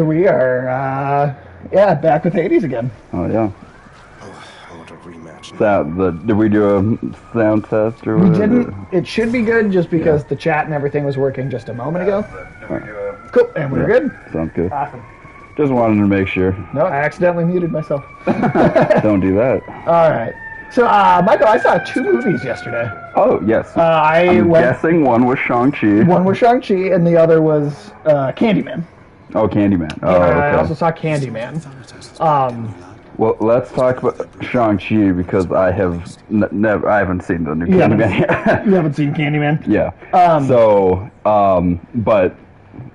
We are, back with Hades again. Oh yeah. Oh, I want a rematch. Did we do a sound test or We whatever? didn't. It should be good just because the chat and everything was working just a moment ago. Cool, and we're good. Sounds good. Awesome. Just wanted to make sure. No, I accidentally muted myself. Don't do that. All right. So, Michael, I saw two movies yesterday. Oh yes. I'm guessing one was Shang-Chi. One was Shang-Chi, and the other was Candyman. Oh, Candyman. Oh, And okay. I also saw Candyman. Well, let's talk about Shang-Chi because I have never. I haven't seen the new You haven't- Candyman yet. You haven't seen Candyman? Yeah. But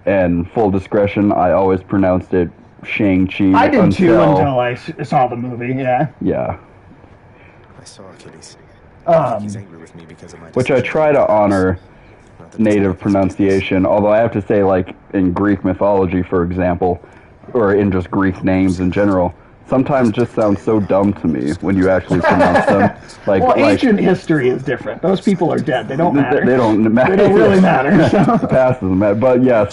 in full discretion, I always pronounced it Shang-Chi. I did too until I saw the movie. Yeah. Yeah. I saw Achilles. He's angry with me because of my Which I try to honor native pronunciation, although I have to say, like, in Greek mythology, for example, or in just Greek names in general, sometimes just sounds so dumb to me when you actually pronounce them. Well, ancient history is different. Those people are dead. They don't matter. They don't matter. They don't really matter. So. The past doesn't matter. But yeah,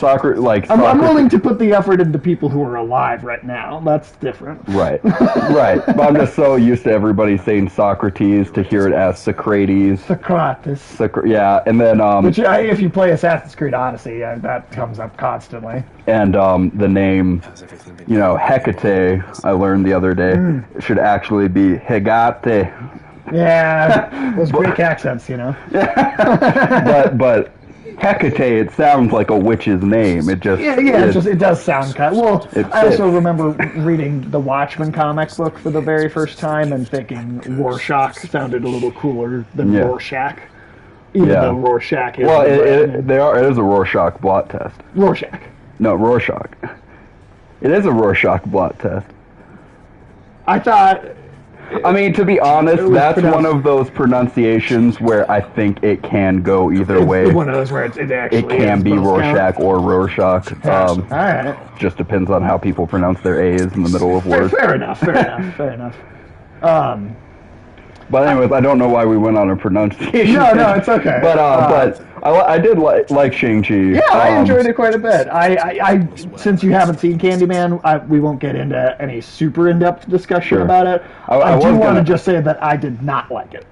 I'm willing to put the effort into people who are alive right now. That's different. Right, right. But I'm just so used to everybody saying Socrates to hear it as Socrates. Socrates. Yeah, and then Which, if you play Assassin's Creed Odyssey, that comes up constantly. And the name, Hecate, I learned the other day, should actually be Hegate. Yeah, those Greek accents, But Hecate, it sounds like a witch's name. It just it does sound kind of, well, I also fits. remember reading the Watchmen comic book for the very first time and thinking Rorschach sounded a little cooler than Rorschach. Even though Rorschach is it is a Rorschach blot test. Rorschach. No, Rorschach. It is a Rorschach blot test. I thought... I mean, to be honest, that's pronounced- one of those pronunciations where I think it can go either way. It's one of those where it actually It can be Rorschach or Rorschach. All right. Just depends on how people pronounce their A's in the middle of words. Fair enough. But anyways, I don't know why we went on a pronunciation. No, it's okay. But I did like Shang-Chi. Yeah, I enjoyed it quite a bit. I since you haven't seen Candyman, we won't get into any super in-depth discussion about it. I do want to just say that I did not like it.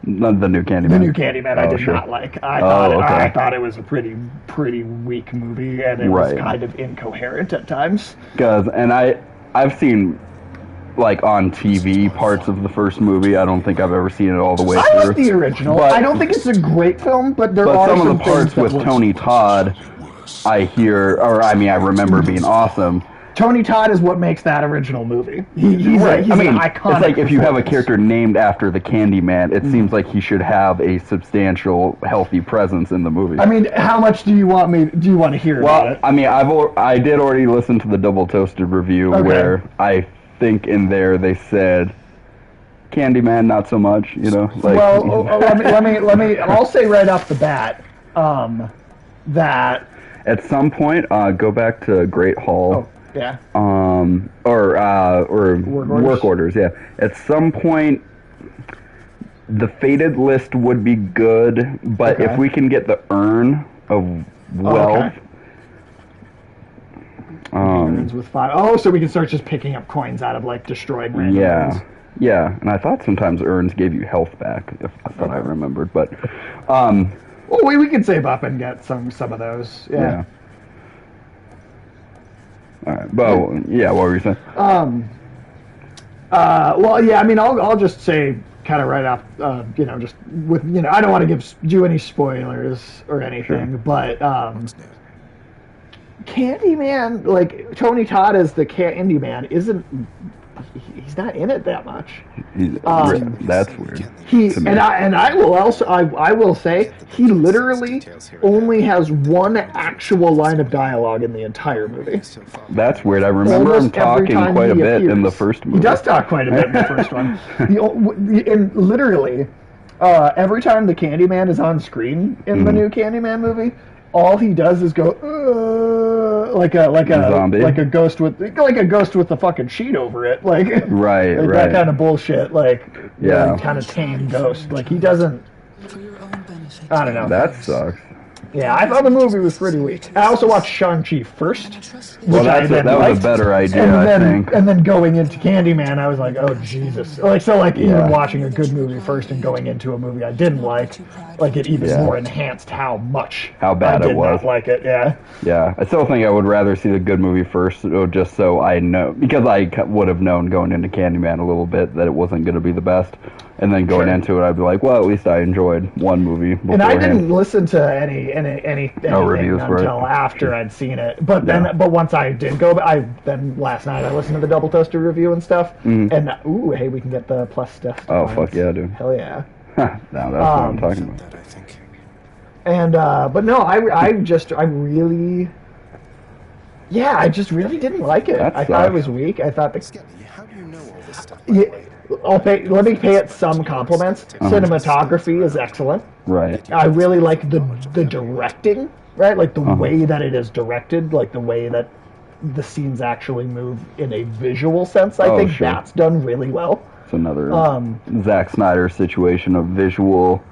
The new Candyman. The new Candyman, I did not like. I thought it was a pretty weak movie, and it was kind of incoherent at times. And I've seen, like, on TV parts of the first movie. I don't think I've ever seen it all the way through. I like the original. I don't think it's a great film, but there are some of the parts things with Tony Todd, I remember being awesome. Tony Todd is what makes that original movie. He's an iconic. It's like if you have a character named after the Candyman, it seems like he should have a substantial, healthy presence in the movie. I mean, how much do you want to hear about it? I mean, I did already listen to the Double Toasted review where I think in there they said Candyman not so much, Like, well, let me. I'll say right off the bat that at some point, go back to Great Hall. Oh, yeah. Or work orders. Yeah. At some point, the Fated list would be good, but if we can get the Urn of Wealth. Urns with 5. Oh, so we can start just picking up coins out of, like, destroyed random urns. Yeah, and I thought sometimes urns gave you health back, if I thought I remembered, but well, we can save up and get some of those. Yeah. All right, but what were you saying? Well, yeah, I mean, I'll just say kind of right off, just with, I don't want to do any spoilers or anything, but Candyman, like, Tony Todd as the Candyman he's not in it that much. That's weird. I will say he literally only has one actual line of dialogue in the entire movie. That's weird. I remember him talking quite a bit in the first movie. He does talk quite a bit in the first one. And literally, every time the Candyman is on screen in the new Candyman movie, all he does is go like a zombie? like a ghost with the fucking sheet over it, like right. that kind of bullshit, kind of tame ghost. Like, he doesn't. I don't know. That sucks. Yeah, I thought the movie was pretty weak. I also watched Shang-Chi first, which Well, I then that was liked. a better idea, and I then, think. And then going into Candyman, I was like, oh, Jesus. Like, so, like, Yeah. even watching a good movie first and going into a movie I didn't like, it even Yeah. more enhanced how much How bad I it did was. not like it, yeah. Yeah, I still think I would rather see the good movie first, just so I know, because I would have known going into Candyman a little bit that it wasn't going to be the best, and then going Sure. into it, I'd be like, well, at least I enjoed one movie And I beforehand. didn't listen to anything reviews for it. until after I'd seen it. But then, Yeah. but once I did go, then last night I listened to the Double Toaster review and stuff. And ooh, hey, we can get the plus stuff. Oh, fuck yeah, dude. Hell yeah. Now that's what I'm talking about. That I think. And but no, I really, yeah, I just really didn't like it. That I thought it sucks. was weak. I thought Skelly, how do you know all this stuff? yeah, let me pay it some compliments. Uh-huh. Cinematography is excellent. Right. I really like the directing, right? Like the way that it is directed, like the way that the scenes actually move in a visual sense. I Oh, think sure. that's done really well. It's another Zack Snyder situation of visual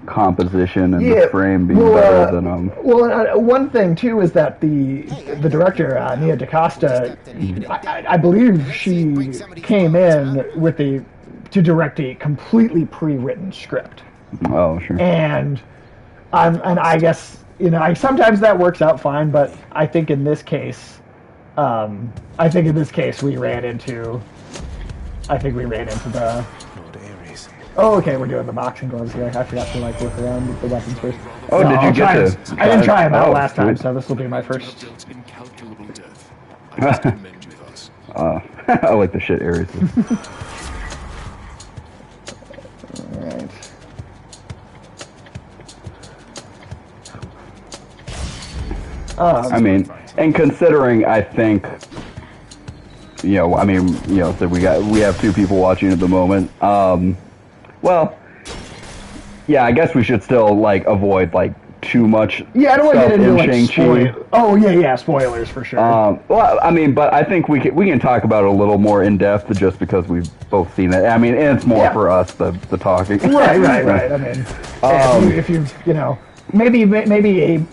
composition and the frame being better than one thing too is that the director Nia DaCosta, I believe she came in with to direct a completely pre-written script, Oh, sure. and I guess sometimes that works out fine, but I think in this case, we ran into the. Lord Ares. Oh, okay, we're doing the boxing gloves here. I forgot to look around with the weapons first. Oh, did you I'll get try to- them. I didn't try them out Oh, last time, sweet. so this will be my first. Dealt incalculable death. I must commend you thus. I like the shit Aries is. Alright. I mean, and considering, I think, so we have 2 people watching at the moment. Well, yeah, I guess we should still avoid too much. Yeah, I don't want to stuff get into in Shang-Chi. Oh yeah, spoilers for sure. Well, I mean, but I think we can talk about it a little more in depth just because we've both seen it. I mean, and it's more Yeah. for us the talking. right. I mean, if you maybe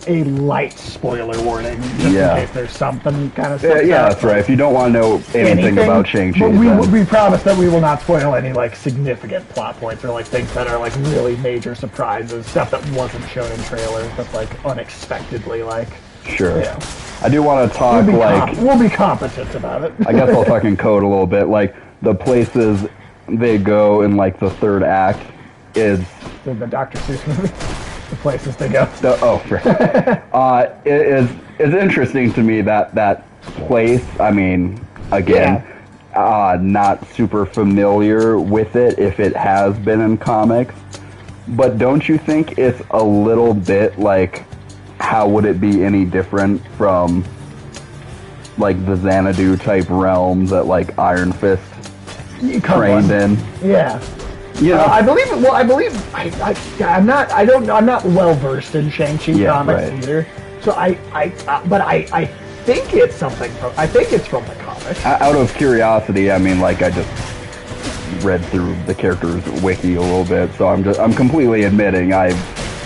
a light spoiler warning, just Yeah. in case there's something kind of. Yeah, that's right. If you don't want to know anything about Shang-Chi, but then- we promise that we will not spoil any significant plot points or things that are really major surprises, stuff that wasn't shown in trailers that's unexpectedly Sure. Yeah. I do want to talk we'll be competent about it. I guess I'll talk in code a little bit. The places they go in the 3rd act is the Dr. Seuss movie, the places they go. right. It's interesting to me that place. I mean, again, not super familiar with it if it has been in comics, but don't you think it's a little bit how would it be any different from the Xanadu type realm that Iron Fist trained in? Yeah. I believe it. Well, I believe I'm not well versed in Shang-Chi comics right. either. So but I think it's something from. I think it's from the comics. Out of curiosity, I mean, I just read through the character's wiki a little bit, so I'm completely admitting I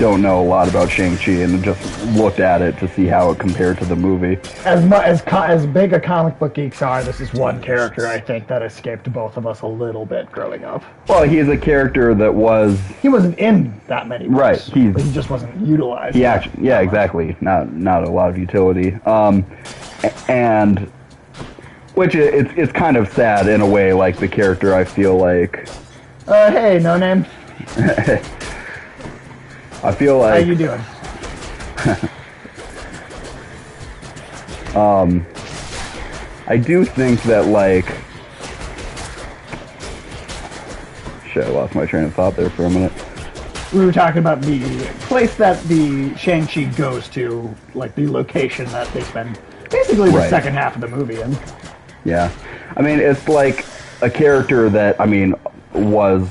don't know a lot about Shang-Chi and just looked at it to see how it compared to the movie. As big a comic book geeks are, this is one character I think that escaped both of us a little bit growing up. Well, he's a character that was He wasn't in that many books, Right, but he just wasn't utilized. yeah, exactly. Not a lot of utility. And which it's kind of sad in a way. The character, I feel Hey, no name. I feel How you doing? I do think that shit, I lost my train of thought there for a minute. We were talking about the place that the Shang-Chi goes to, the location that they spend basically the Right. second half of the movie in. Yeah, I mean, it's a character that was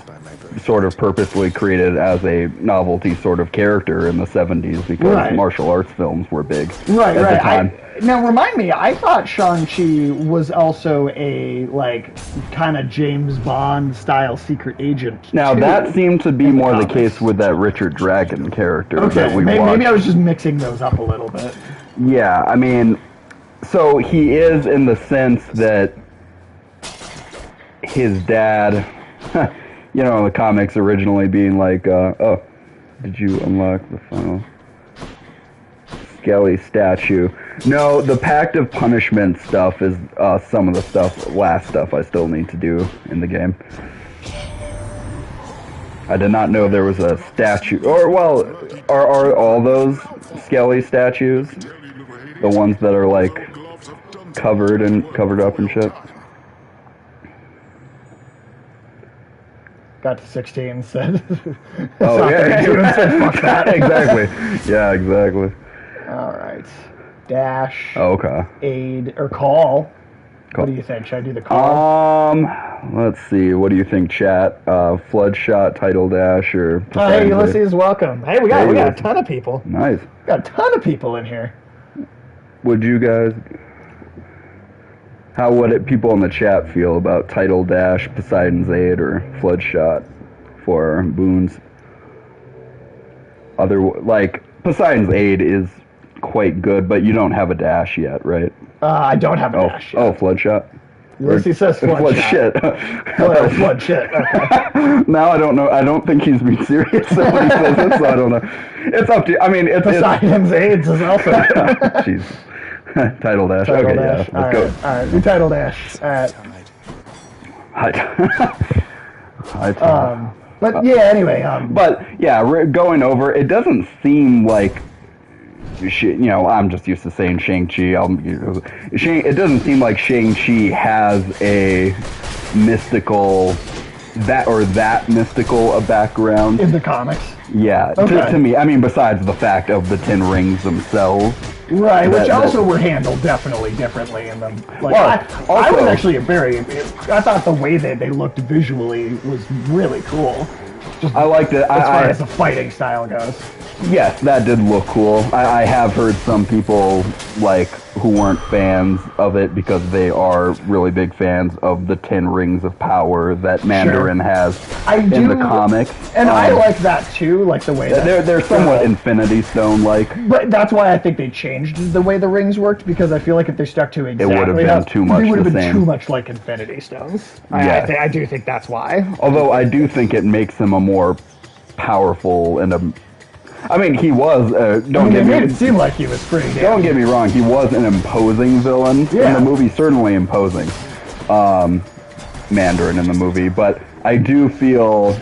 sort of purposely created as a novelty sort of character in the 70s because Right. martial arts films were big Right, at the right. time. Now, remind me, I thought Shang-Chi was also a, like, kind of James Bond-style secret agent, Now, too, that seemed to be in the more the comics. case with that Richard Dragon character that Okay, we maybe watched. I was just mixing those up a little bit. Yeah, I mean, so he is in the sense that his dad, you know, in the comics originally being like, oh, did you unlock the final Skelly statue? No, the Pact of Punishment stuff is some of the last stuff I still need to do in the game. I did not know there was a statue, or, well, are all those Skelly statues the ones that are, like, covered up and shit? Got to 16, said. Oh, Saw yeah. 32 and said, fuck that. Exactly. Yeah, exactly. All right. Dash, Oh, okay. aid, or call. Call. What do you think? Should I do the call? Let's see. What do you think, chat? Flood shot, title dash, or... Oh, hey, Ulysses, welcome. Hey, we got a ton of people. Nice. We got a ton of people in here. Would you guys... How would people in the chat feel about title dash, Poseidon's Aid, or flood shot for boons? Poseidon's Aid is quite good, but you don't have a dash yet, right? I don't have a dash. Oh, flood shot. Ulysses says flood shot. Shit. Flood shit. Okay. Now I don't know. I don't think he's being serious when he says it, so I don't know. It's up to you. I mean, Poseidon's AIDS is also. Jeez. Title dash. Title Okay, dash. yeah. Let's go. All right. We title dash. But yeah. Anyway. But yeah, going over, it doesn't seem like. I'm just used to saying Shang-Chi. It doesn't seem like Shang-Chi has a mystical, that mystical a background. in the comics. Yeah, Okay. to me, I mean, besides the fact of the 10 rings themselves. Right, which also were handled definitely differently in them. Like, Well, I was also- actually I thought the way that they looked visually was really cool. I liked it. As far as the fighting style goes. Yes, that did look cool. I have heard some people who weren't fans of it because they are really big fans of the 10 rings of power that Mandarin has in the comics. And I like that too, like the way that they're somewhat Infinity Stone-like. But that's why I think they changed the way the rings worked, because I feel like if they stuck to exactly would have been how- too much They would have the been same. too much like Infinity Stones. Yeah. I do think that's why. Although I do think it makes him a more powerful and I mean, he was. It made it seem like he was pretty. Don't get me wrong. He was an imposing villain in the movie. Certainly imposing, Mandarin in the movie. But I do feel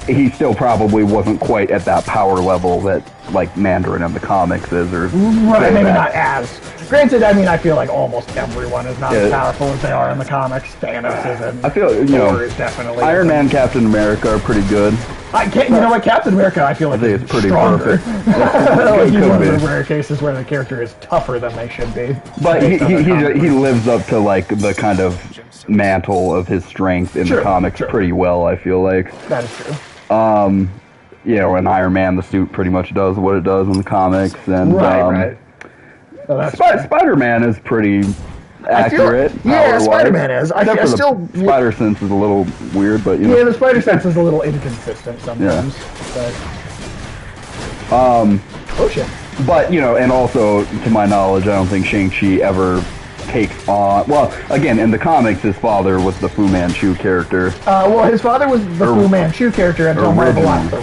he still probably wasn't quite at that power level that Mandarin in the comics is, or right, maybe not as. Granted, I mean, I feel like almost everyone is not as powerful as they are in the comics. Thanos isn't. I feel Thor is definitely Iron Man, Captain America are pretty good. You know what, Captain America, I feel like I think it's pretty stronger. perfect. Like, he's Could one be. of the rare cases where the character is tougher than they should be. But he he lives up to the kind of mantle of his strength in the comics pretty well. I feel like that is true. In Iron Man, the suit pretty much does what it does in the comics, and Right. Oh, Spider-Man is pretty accurate. Yeah, Spider-Man is. Spider Sense is a little weird, but yeah, the Spider Sense is a little inconsistent sometimes. But oh shit. But and also to my knowledge, I don't think Shang-Chi ever takes on. Well, again, in the comics, his father was the Fu Manchu character. His father was the Fu Manchu character until Marvel lost the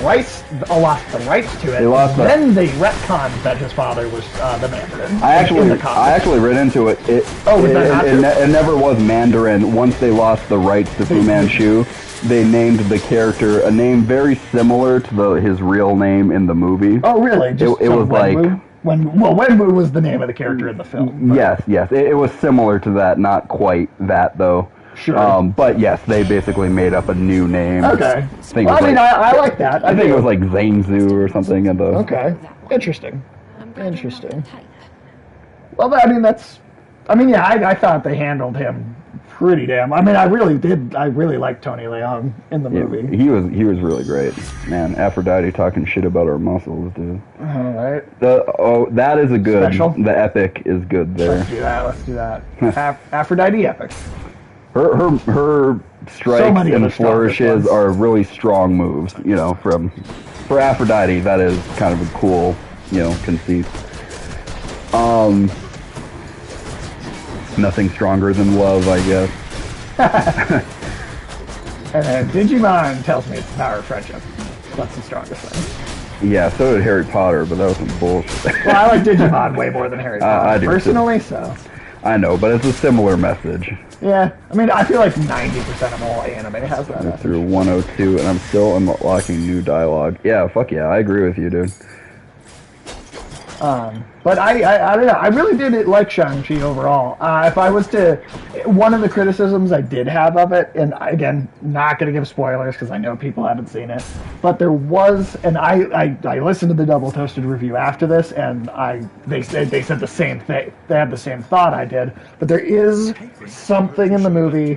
rights to it. Then they retconned that his father was the Mandarin. I actually read into it. It never was Mandarin. Once they lost the rights to Fu Manchu, they named the character a name very similar to his real name in the movie. Oh, really? It was like. Wenwu was the name of the character in the film. But. Yes. It was similar to that, not quite that, though. Sure. But yes, they basically made up a new name. Okay. I like that. I think it was like Zainzu or something. Okay. Interesting. Well, I thought they handled him pretty damn. I mean, I really did. I really liked Tony Leung in the movie. He was really great, man. Aphrodite talking shit about her muscles, dude. All right. That is a good. Special? The epic is good there. Let's do that. Aphrodite epic. Her strikes many of the and flourishes strongest are really strong moves. You know, for Aphrodite, that is kind of a cool, conceit. Nothing stronger than love, I guess. And then Digimon tells me it's the power of friendship. That's the strongest thing. Yeah, so did Harry Potter, but that was some bullshit. Well, I like Digimon way more than Harry Potter, I do personally, too. so. I know, but it's a similar message. Yeah, I mean, I feel like 90% of all anime has that message. Through 102, and I'm still unlocking new dialogue. Yeah, fuck yeah, I agree with you, dude. But I don't know. I really did like Shang-Chi overall. If I was to, one of the criticisms I did have of it, and again, not going to give spoilers because I know people haven't seen it, but there was, and I listened to the Double Toasted review after this, and they said the same thing. They had the same thought I did, but there is something in the movie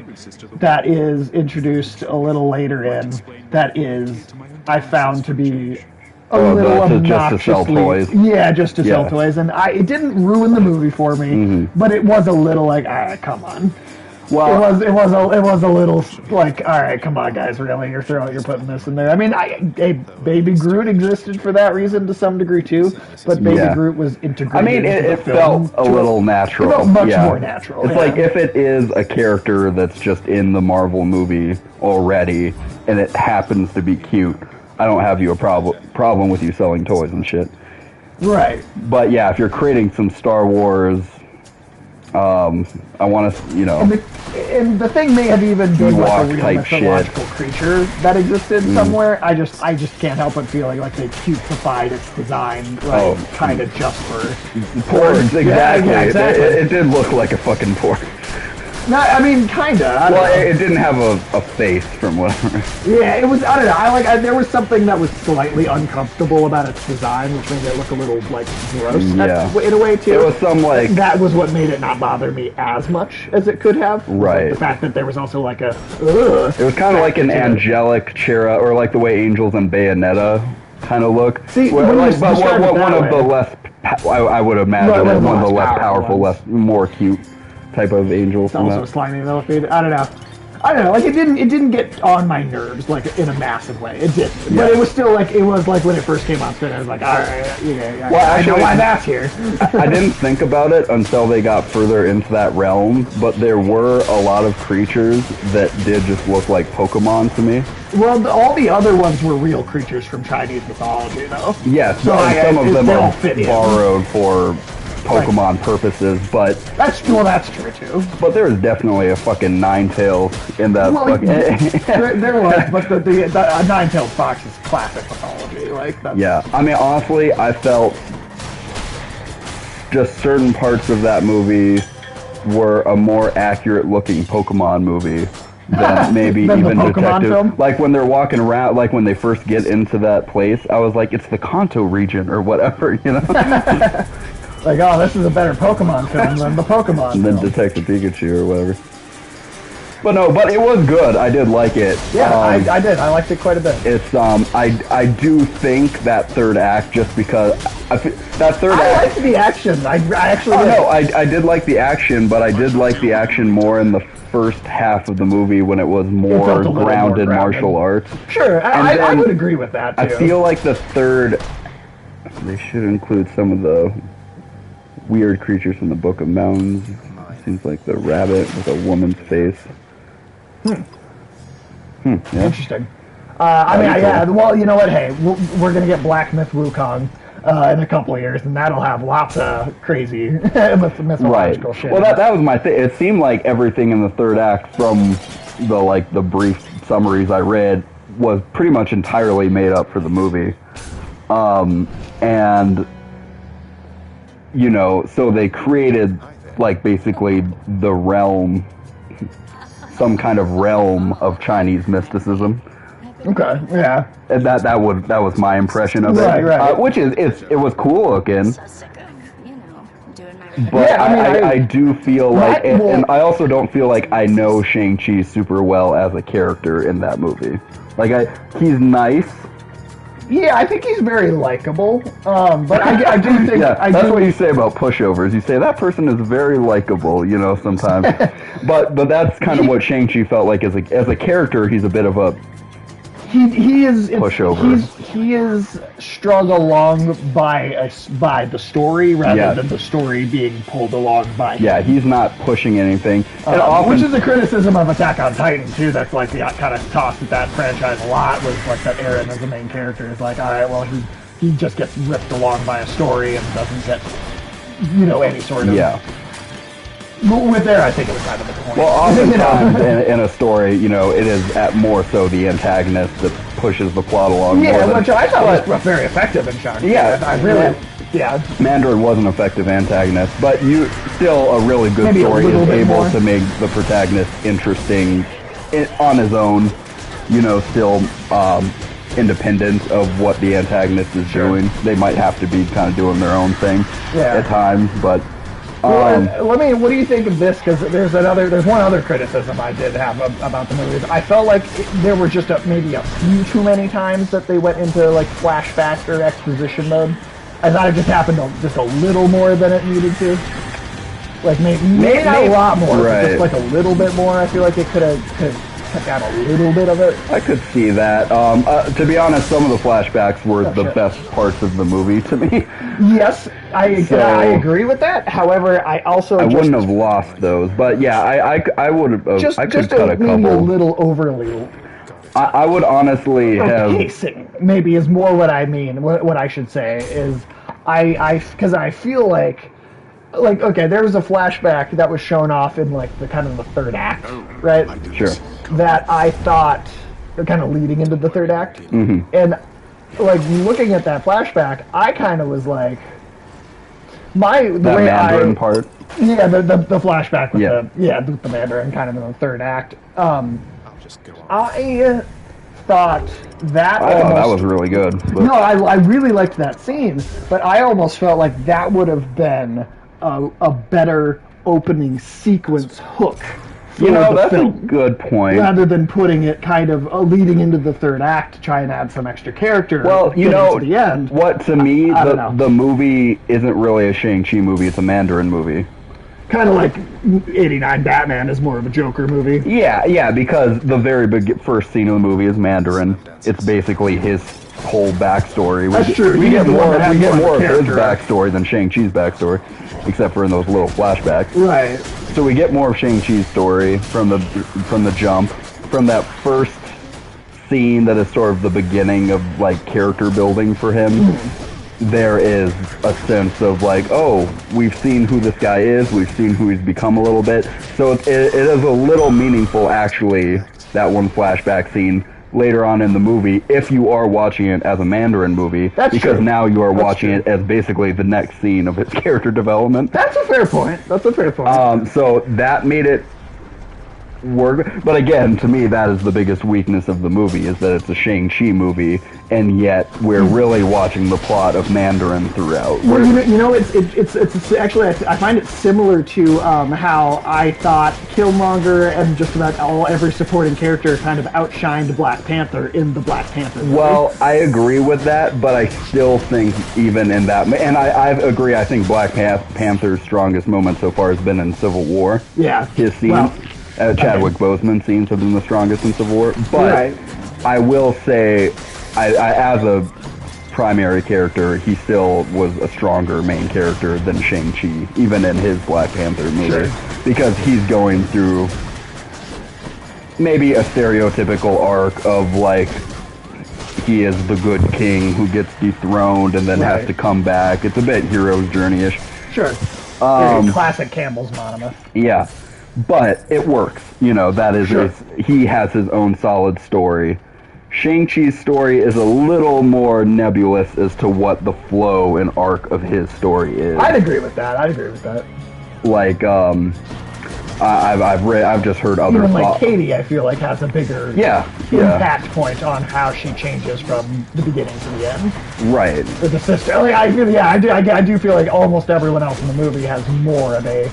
that is introduced a little later in that is I found to be a little obnoxiously, just to sell toys. Yeah, just to sell toys, and it didn't ruin the movie for me, but it was a little like, all right, come on. Well, it was a little like, all right, come on, guys, really, you're putting this in there. I mean, Baby Groot existed for that reason to some degree too, but Baby Groot was integrated. I mean, it felt a little natural. It felt much more natural. It's like if it is a character that's just in the Marvel movie already, and it happens to be cute, I don't have a problem with you selling toys and shit. Right. But yeah, if you're creating some Star Wars, I want to, And the thing may have even been like a real type mythological creature that existed somewhere. I just can't help but feeling like they cutified its design, kind of just for porgs. Exactly. Yeah, exactly. It did look like a fucking porg. No, I mean, kinda. It didn't have a face from whatever. Yeah, it was. I don't know. There was something that was slightly uncomfortable about its design, which made it look a little like gross. In a way too. It was some like that was what made it not bother me as much as it could have. Right. Like, the fact that there was also like a. It was kind of like an angelic Chera, or like the way Angels and Bayonetta kind of look. See, one of the less. I would imagine one of the less powerful, more cute type of angels. It's also slimy millipede. I don't know. Like it didn't get on my nerves like in a massive way. It did, but it was still like when it first came on screen. I was like, all right, I know why that's here. I didn't think about it until they got further into that realm, but there were a lot of creatures that did just look like Pokemon to me. Well, all the other ones were real creatures from Chinese mythology, though. Yes, so some of them are borrowed for Pokemon purposes, but that's true too. But there was definitely a fucking Ninetales in that. There was, but the Ninetales fox is classic mythology. I mean, honestly, I felt just certain parts of that movie were a more accurate looking Pokemon movie than maybe than even the Pokemon Detective. Film? Like when they're walking around, like when they first get into that place, I was like, it's the Kanto region or whatever, Like, oh, this is a better Pokemon film than the Pokemon than film. Detective Pikachu or whatever. But it was good. I did like it. Yeah, I did. I liked it quite a bit. It's I do think that third act, just because that third act. I liked the action. I actually. I did like the action, but I did like the action more in the first half of the movie when it was more grounded martial arts. Sure, I would agree with that too. I feel like the third, they should include some of the weird creatures from the Book of Mountains. Seems like the rabbit with a woman's face. Yeah. Interesting. Cool. Well, you know what? Hey, we're gonna get Black Myth Wukong in a couple of years, and that'll have lots of crazy mythological shit. Well, that was my thing. It seemed like everything in the third act, from the brief summaries I read, was pretty much entirely made up for the movie, and so they created basically the realm. Some kind of realm of Chinese mysticism. Okay, yeah. And that was my impression of it. Right. Which it was cool looking. But Yeah, I mean, I do feel like, That will- and I also don't feel like I know Shang-Chi super well as a character in that movie. Like, he's nice. Yeah, I think he's very likable. But I do think Yeah, that's what you say about pushovers. You say that person is very likable, you know, sometimes. but that's kind of what Shang-Chi felt like as a character. He's a bit of a he is pushover. He is strung along by the story rather Yeah. than the story being pulled along by him. Yeah, he's not pushing anything. And often, Which is a criticism of Attack on Titan too. That's like the kind of tossed at that franchise a lot. Was like that Eren as the main character is like, all right, well he just gets ripped along by a story and doesn't get any sort of With there, I think it was kind of the point. Well, oftentimes in a story, it is at more so the antagonist that pushes the plot along. Yeah, more than, which I thought was very effective in Shang-Chi. Yeah, I really, yeah. Mandarin was an effective antagonist, but still a really good Maybe a story little is bit able more. to make the protagonist interesting on his own. Still independent of what the antagonist is doing. They might have to be kind of doing their own thing at times, but. What do you think of this? Because there's one other criticism I did have about the movie. I felt like there were just maybe a few too many times that they went into like flashback or exposition mode. I thought it just happened just a little more than it needed to. Like maybe not a lot more, but just like a little bit more. I feel like it could have cut down a little bit of it. I could see that. To be honest, some of the flashbacks were the best parts of the movie to me. Yes, I agree with that. However, I wouldn't have lost those, but yeah, I would have. I could cut a couple. Maybe a little overly. I would honestly have. Pacing maybe is more what I mean. What I should say is, because I feel like okay, there was a flashback that was shown off in like the kind of the third act, right? Sure. That I thought kind of leading into the third act, and like looking at that flashback, I kind of was like, the way Mandarin part. Yeah, the flashback with the Mandarin kind of in the third act. I thought that that was really good. But. No, I really liked that scene, but I almost felt like that would have been a better opening sequence hook. That's a good point. Rather than putting it kind of leading into the third act to try and add some extra character. Well, to the end. What to me, I don't know. the movie isn't really a Shang-Chi movie, it's a Mandarin movie. Kind of like 89 Batman is more of a Joker movie. Yeah, because the very first scene of the movie is Mandarin. It's basically his whole backstory. That's true. We get more of his character. backstory than Shang-Chi's backstory, except for in those little flashbacks. Right. So we get more of Shang-Chi's story from the jump, from that first scene that is sort of the beginning of like character building for him. There is a sense of like, oh, we've seen who this guy is, we've seen who he's become a little bit. So it is a little meaningful, actually, that one flashback scene later on in the movie, if you are watching it as a Mandarin movie. That's because true. now you are watching it as basically the next scene of his character development. That's a fair point. So that made it work. But again, to me, that is the biggest weakness of the movie, is that it's a Shang-Chi movie, and yet we're really watching the plot of Mandarin throughout. Well, it's actually, I find it similar to how I thought Killmonger and just about every supporting character kind of outshined Black Panther in the Black Panther movie. Well, I agree with that, but I still think even in that, and I agree, I think Black Panther's strongest moment so far has been in Civil War. Yeah. His scenes, Chadwick Boseman's scenes have been the strongest in Civil War. But I will say, as a primary character, he still was a stronger main character than Shang-Chi, even in his Black Panther movie. Sure. Because he's going through maybe a stereotypical arc of like, he is the good king who gets dethroned and then has to come back. It's a bit hero's journey-ish. Sure. Very classic Campbell's Monolith. Yeah. But it works. That is he has his own solid story. Shang-Chi's story is a little more nebulous as to what the flow and arc of his story is. I'd agree with that. Like, I've just heard other Even like thoughts. Katie, I feel like has a bigger impact point on how she changes from the beginning to the end. Right. With the sister, like, I do feel like almost everyone else in the movie has more of a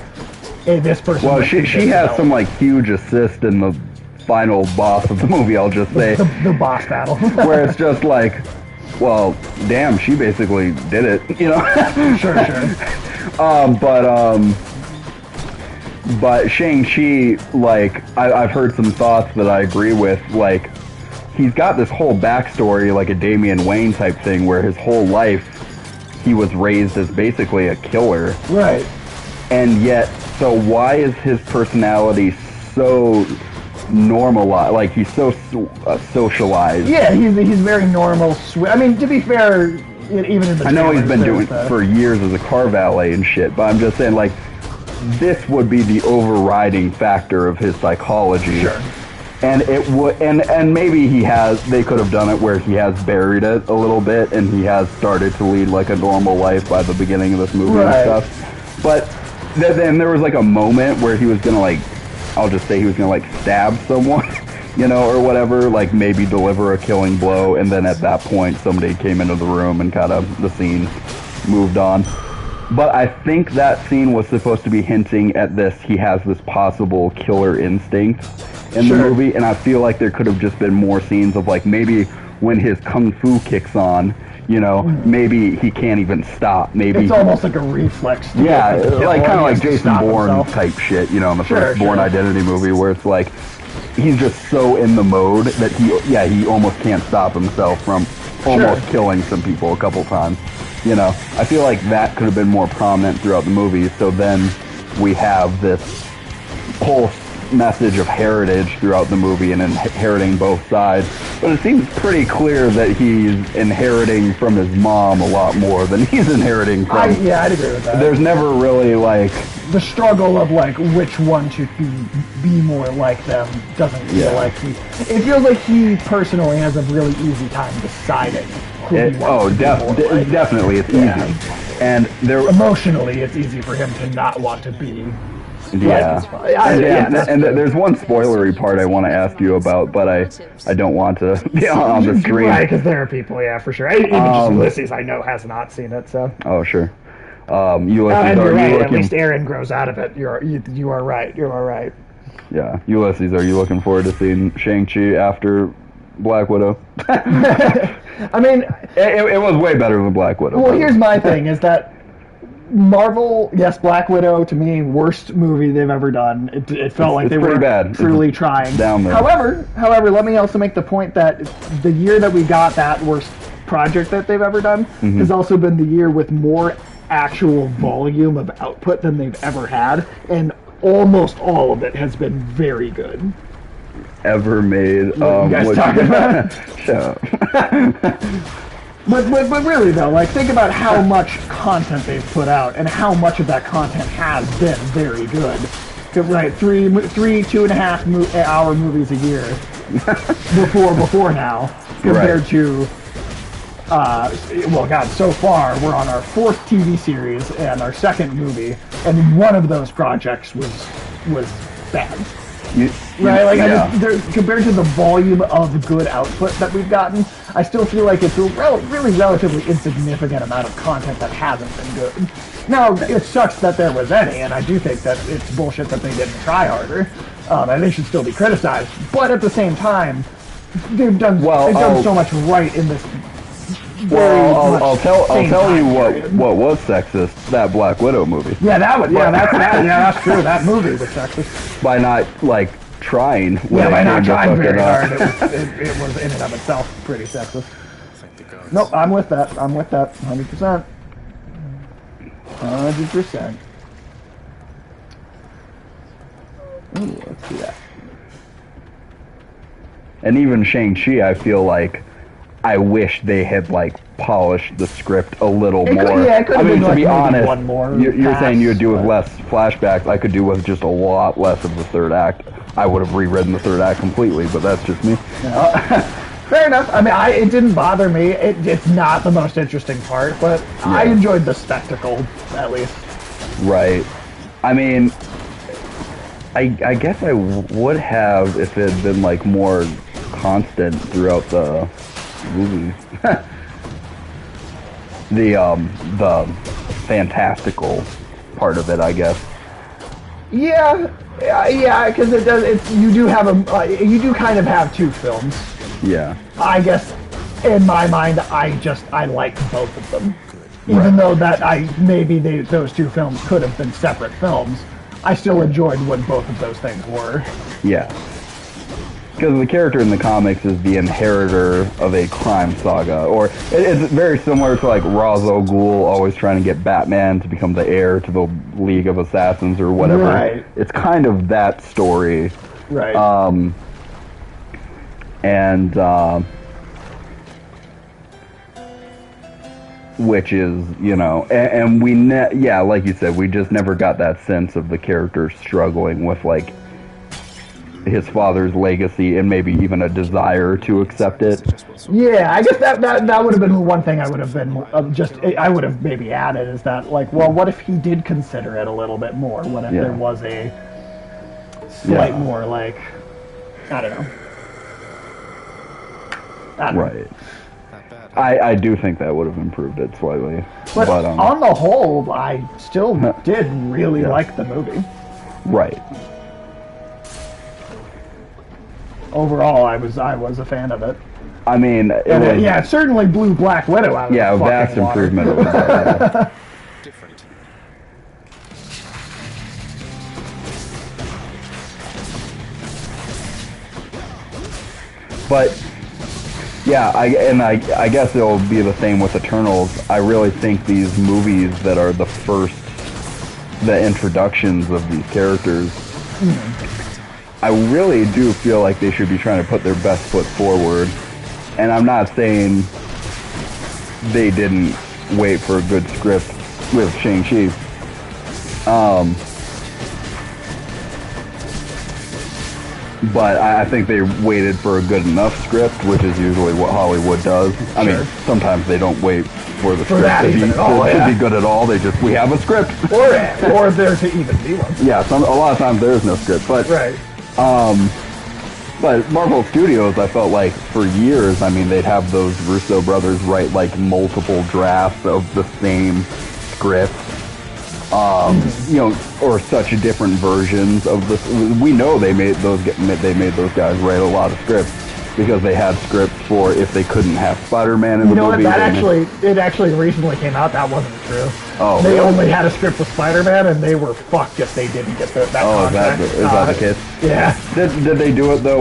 this person. Well, she has some like huge assist in the final boss of the movie. I'll just say the boss battle, where it's just like, well, damn, she basically did it, you know. Sure. But Shang-Chi, like, I've heard some thoughts that I agree with. Like, he's got this whole backstory, like a Damian Wayne type thing, where his whole life he was raised as basically a killer. Right. And yet, so why is his personality so normalized? Like, he's so socialized. Yeah, he's very normal. I mean, to be fair, even in the I know he's been doing it for years as a car valet and shit, but I'm just saying, like, this would be the overriding factor of his psychology. Sure. And it would, and maybe they could have done it where he has buried it a little bit, and he has started to lead like a normal life by the beginning of this movie and stuff. But then there was like a moment where he was gonna, like, I'll just say he was gonna like stab someone, you know, or whatever, like maybe deliver a killing blow, and then at that point somebody came into the room and kind of the scene moved on. But I think that scene was supposed to be hinting at this. He has this possible killer instinct in the movie, and I feel like there could have just been more scenes of, like, maybe when his kung fu kicks on, you know, maybe he can't even stop. Maybe it's almost like a reflex. Yeah, like kind of like Jason Bourne type shit, you know, in the first Bourne Identity movie, where it's like he's just so in the mode that he almost can't stop himself from almost killing some people a couple times. You know, I feel like that could have been more prominent throughout the movie, so then we have this whole message of heritage throughout the movie and inheriting both sides. But it seems pretty clear that he's inheriting from his mom a lot more than he's inheriting from... I'd agree with that. There's never really, like... The struggle of, like, which one should be more like them doesn't feel like he... It feels like he personally has a really easy time deciding who he wants to be more like. Definitely, it's easy. And emotionally, it's easy for him to not want to be... And there's one spoilery part I want to ask you about, but I don't want to be on the screen. Right, because there are people, for sure. Even just Ulysses, I know, has not seen it, so... Oh, sure. Ulysses, and you're right, at least Aaron grows out of it. You are right. You are right. Yeah. Ulysses, are you looking forward to seeing Shang-Chi after Black Widow? I mean... It was way better than Black Widow. Well, here's my thing, is that Marvel, yes, Black Widow, to me, worst movie they've ever done. It felt like they were truly trying. Down there. However, let me also make the point that the year that we got that worst project that they've ever done has also been the year with more actual volume of output than they've ever had, and almost all of it has been very good. Ever made. You guys talking about? Shut up. But really though, like, think about how much content they've put out and how much of that content has been very good. Right, three 2.5 hour movies a year before now, compared to so far we're on our 4th TV series and our 2nd movie, and one of those projects was bad. Compared to the volume of good output that we've gotten, I still feel like it's a really relatively insignificant amount of content that hasn't been good. Now, it sucks that there was any, and I do think that it's bullshit that they didn't try harder, and they should still be criticized. But at the same time, they've done so much right in this. I'll tell you what was sexist, that Black Widow movie. Yeah, that's true. That movie was sexist. By not, like, trying. By not trying very hard, it was in and of itself pretty sexist. Nope, I'm with that. 100%. 100%. Ooh, let's see that. And even Shang-Chi, I feel like I wish they had, like, polished the script a little more. I mean, to be honest, you're saying you would do with less flashbacks. I could do with just a lot less of the third act. I would have rewritten the third act completely, but that's just me. Fair enough. I mean, it didn't bother me. It's not the most interesting part, but I enjoyed the spectacle, at least. Right. I mean, I guess I would have if it had been like more constant throughout the movie. The fantastical part of it, I guess. Yeah, because it does. You do have you do kind of have two films. Yeah. I guess, in my mind, I like both of them, even though that those two films could have been separate films. I still enjoyed what both of those things were. Yeah. Because the character in the comics is the inheritor of a crime saga, or it's very similar to like Ra's al Ghul always trying to get Batman to become the heir to the League of Assassins or whatever. Right. It's kind of that story. Right. Which is, you know, and we like you said, we just never got that sense of the character struggling with like his father's legacy and maybe even a desire to accept it. Yeah, I guess that would have been one thing I would have been I would have maybe added is that, like, well, what if he did consider it a little bit more? What if there was a slight more, like, I don't know. Right. I do think that would have improved it slightly. But on the whole, I still did really like the movie. Right. Overall, I was a fan of it. I mean, it certainly blew Black Widow out of the fucking vast water. improvement over that. Different. But yeah, I guess it'll be the same with Eternals. I really think these movies that are the introductions of these characters, I really do feel like they should be trying to put their best foot forward. And I'm not saying they didn't wait for a good script with Shang-Chi. But I think they waited for a good enough script, which is usually what Hollywood does. I mean, sometimes they don't wait for the script to be good at all. We have a script. Or there to even be one. Yeah, a lot of times there is no script. But, but Marvel Studios, I felt like for years, I mean, they'd have those Russo brothers write like multiple drafts of the same script. You know, or such different versions of this. We know they made those guys write a lot of scripts because they had scripts for if they couldn't have Spider-Man in the movie. You know what? It actually recently came out that wasn't true. Oh, they only had a script with Spider-Man, and they were fucked if they didn't get that contract. Is that the case? Yeah. Did they do it though?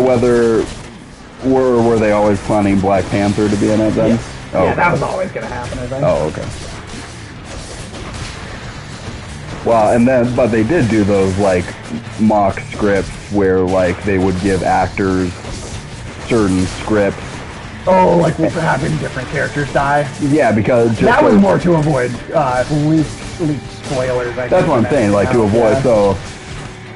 Were they always planning Black Panther to be in it then? Yes. Oh, yeah, that was always going to happen, I think. Oh, okay. Well, but they did do those, like, mock scripts where, like, they would give actors certain scripts. Oh, like having different characters die? Yeah, because... that was more to avoid leaked spoilers, I guess. That's what I'm saying, like, to avoid, so...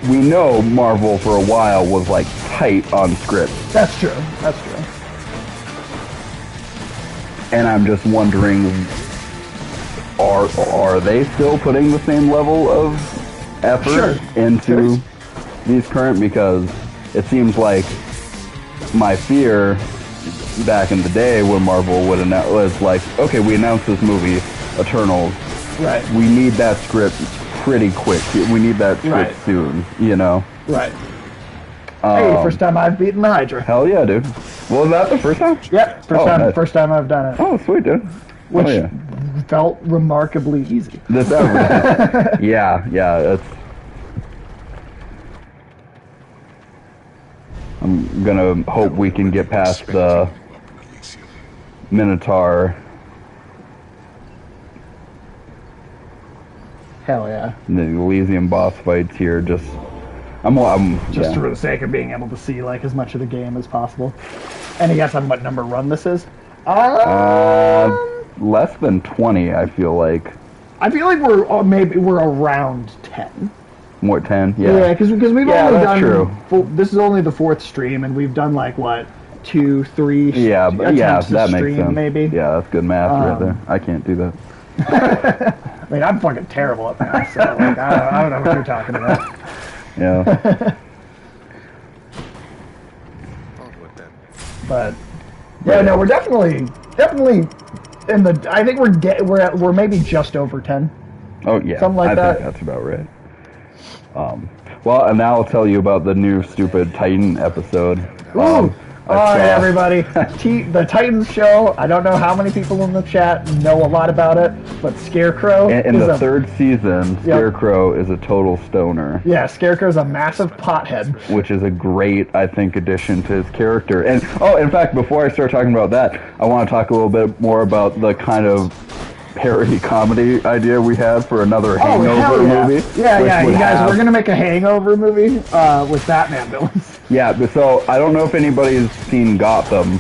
We know Marvel, for a while, was, like, tight on scripts. That's true. And I'm just wondering... Are they still putting the same level of effort into these current? Because it seems like my fear back in the day when Marvel would announce was like, okay, we announced this movie, Eternals. Right. We need that script pretty quick. We need that script soon, you know? Right. Hey, first time I've beaten the Hydra. Hell yeah, dude. Was that the first time? Yep, first time I've done it. Oh, sweet, dude. Which felt remarkably easy. Yeah, I'm gonna hope we can get past the Minotaur. Hell yeah. The Elysium boss fights here, just for the sake of being able to see like as much of the game as possible. Any guess on what number run this is? Less than 20, I feel like. I feel like we're around 10. More 10? Yeah. Yeah, because we've only done... True. This is only the 4th stream, and we've done like, what, 2, 3 that makes sense. maybe. Yeah, that's good math right there. I can't do that. I mean, I'm fucking terrible at math, so like, I don't know what you're talking about. Yeah. Onward then. But yeah, no, we're definitely in the. I think we're maybe just over 10. Oh yeah. Something like I that. think that's about right. Well, and now I'll tell you about the new stupid Titan episode. Ooh. I All right, saw- everybody. The Titans show. I don't know how many people in the chat know a lot about it, but Scarecrow In is the a third season, Scarecrow is a total stoner, yeah. Scarecrow's a massive pothead. which is a great, I think, addition to his character. And in fact, before I start talking about that, I want to talk a little bit more about the kind of parody comedy idea we had for another Hangover hell yeah. movie. Yeah, which yeah. You would guys, have- we're gonna make a Hangover movie with Batman villains. Yeah, but so I don't know if anybody's seen Gotham.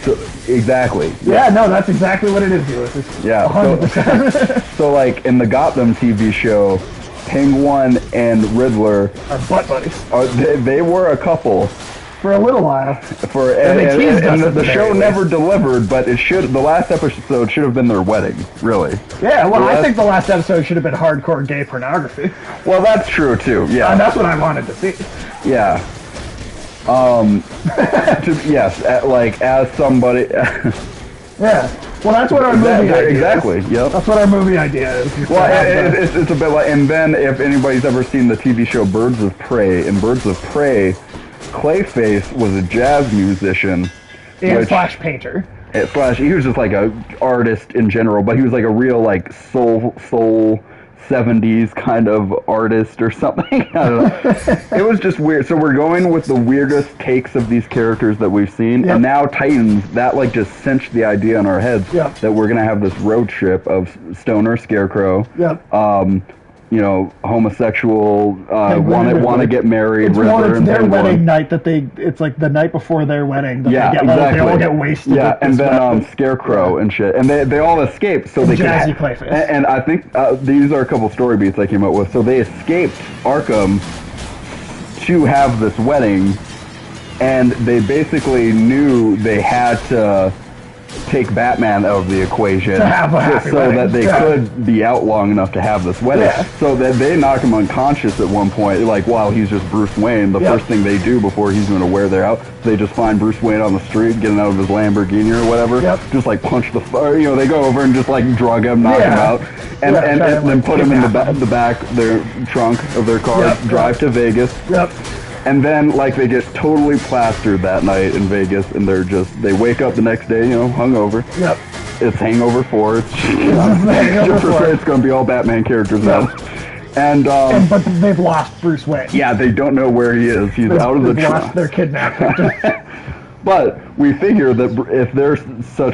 So, exactly. Yeah, no, that's exactly what it is, Ulysses. Yeah. 100%. So like in the Gotham TV show, Penguin and Riddler, Our butt buddies they were a couple. for a little while. And they teased us the at the show very never least. delivered, but the last episode should have been their wedding, really. Yeah, well, The I last- think the last episode should have been hardcore gay pornography, Well, that's true too. and Yeah, that's what I wanted to see. yeah. Yes, like as somebody. Yeah. Well, that's what our movie idea is. Exactly. Yep. That's what our movie idea is. Well, it's a bit like, and then if anybody's ever seen the TV show Birds of Prey, in Birds of Prey, Clayface was a jazz musician. and which- slash painter. He was just like a artist in general, but he was like a real like soul 70s kind of artist or something. I don't know. It was just weird. So we're going with the weirdest takes of these characters that we've seen, Yep. and now Titans, that like just cinched the idea in our heads Yep. that we're gonna have this road trip of Stoner, Scarecrow, Yep. homosexual, Penguin and want to Riddler. get married, It's Riddler and their Penguin. wedding night that it's like the night before their wedding that Yeah, they exactly. all get wasted. Yeah, with and this then weapon. Scarecrow and shit, and they all escaped, so they could Jazzy Clayface. And I think these are a couple story beats I came up with. So they escaped Arkham to have this wedding, and they basically knew they had to take Batman out of the equation To have a happy so wedding. that they Yeah. could be out long enough to have this wedding. Yeah. So that they knock him unconscious at one point, like while he's just Bruce Wayne. The Yeah. first thing they do before he's going to wear their out, they just find Bruce Wayne on the street getting out of his Lamborghini or whatever. Yep. Just like punch the, they go over and just like drug him, knock him Yeah. out, and Yeah, and, try to, and then like, put him in kidnap him. the back their trunk of their car, Yep. drive to Vegas. Yep. And then, like, they get totally plastered that night in Vegas, and they wake up the next day, hungover. Yep. It's Hangover 4. Hangover 4. It's going to be all Batman characters now. And, But they've lost Bruce Wayne. yeah, they don't know where he is. He's out of the They've lost trunk. their kidnapping. But we figure that if there's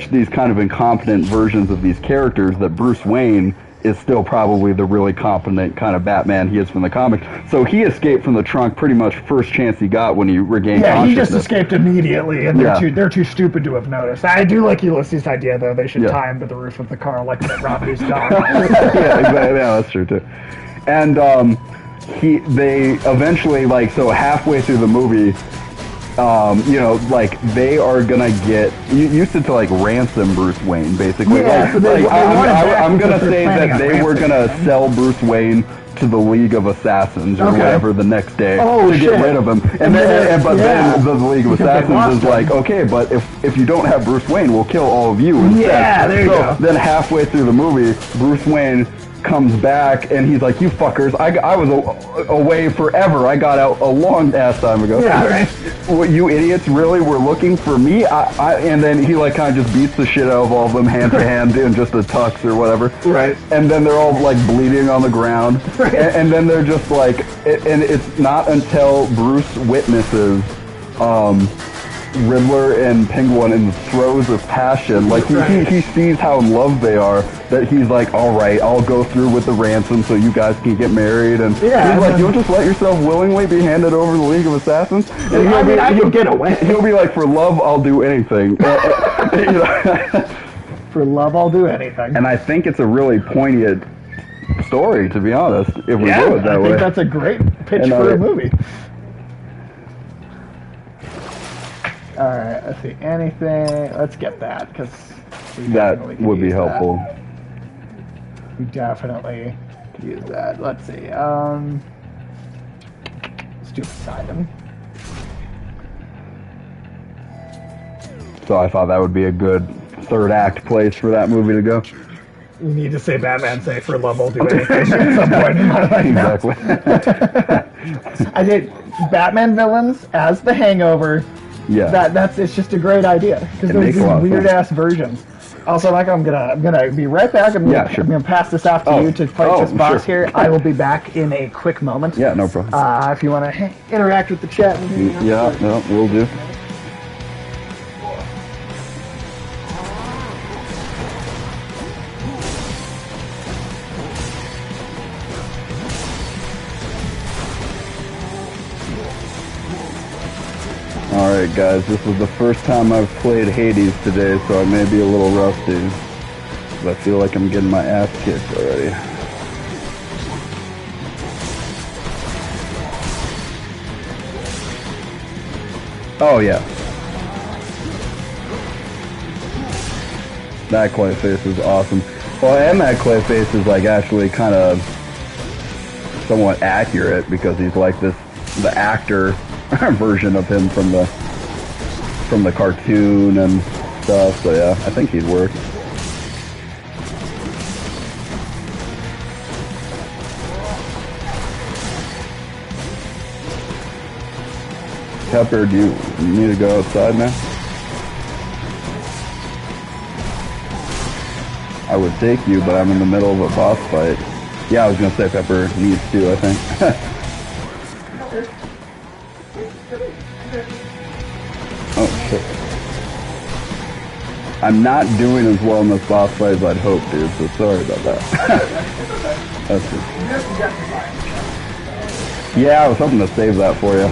these kind of incompetent versions of these characters, that Bruce Wayne is still probably the really competent kind of Batman he is from the comic. So he escaped from the trunk pretty much first chance he got when he regained Yeah, he consciousness. just escaped immediately, and Yeah. they're too stupid to have noticed. I do like Ulysses' idea, though. They should Yeah. tie him to the roof of the car like Mitt Romney's dog. Yeah, exactly. Yeah, that's true too. And they eventually, like, so halfway through the movie, like they are gonna get used to like ransom Bruce Wayne, basically. Yeah, so they want it back I'm gonna because they're say planning that on they were ransoming. gonna sell Bruce Wayne to the League of Assassins or Okay. whatever the next day Oh, to shit. get rid of him. And then- But yeah. then the League of Because they Assassins lost is like, him. okay, but if you don't have Bruce Wayne, we'll kill all of you instead. Yeah, there you So go. then halfway through the movie, Bruce Wayne comes back and he's like, you fuckers, I was away forever. I got out a long ass time ago. Yeah, right. What, you idiots really were looking for me? And then he like kind of just beats the shit out of all of them hand to hand in just a tux or whatever. Right. And then they're all like bleeding on the ground. Right. And then they're just like, and it's not until Bruce witnesses Riddler and Penguin in the throes of passion, like he sees how in love they are, that he's like, all right, I'll go through with the ransom so you guys can get married. And Yeah, he's like, and you'll just let yourself willingly be handed over to the League of Assassins? And I mean, I he'll could get away. He'll be like, for love, I'll do anything. For love, I'll do anything. And I think it's a really poignant story, to be honest, if we do it that I way. think that's a great pitch And, for a movie. All right, let's see. Anything? Let's get that, because That would be helpful. We definitely could use that. Let's see. do Poseidon. So I thought that would be a good third act place for that movie to go. You need to say Batman say for love I'll do anything at some point in my life. Exactly. I did Batman villains as the Hangover. Yeah. It's just a great idea because It there's makes a these lot of weird sense. ass versions. Also, Michael, I'm gonna be right back. I'm gonna pass this off to you to fight this boss sure. here. I will be back in a quick moment. Yeah, no problem. If you want to interact with the chat. Yeah, no, we'll do. Alright guys, this is the first time I've played Hades today, so I may be a little rusty. But I feel like I'm getting my ass kicked already. Oh yeah. That clay face is awesome. Well, and that clay face is like actually kind of somewhat accurate because he's like the actor version of him from the cartoon and stuff. So yeah, I think he'd work. Pepper, do you need to go outside now? I would take you, but I'm in the middle of a boss fight. Yeah, I was gonna say Pepper needs to, I think. Oh shit. I'm not doing as well in this boss fight as I'd hoped, dude, so sorry about that. That's just... Yeah, I was hoping to save that for you.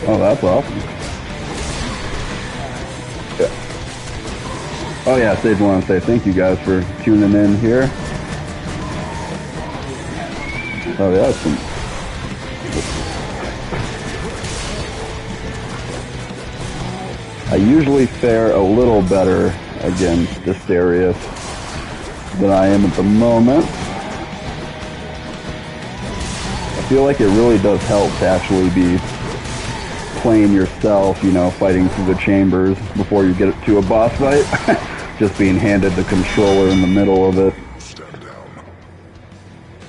Oh, that's awesome. Yeah. Oh yeah, I did want to say thank you guys for tuning in here. Oh yeah, some... I usually fare a little better against Asterius than I am at the moment. I feel like it really does help to actually be playing yourself, you know, fighting through the chambers before you get to a boss fight. Just being handed the controller in the middle of it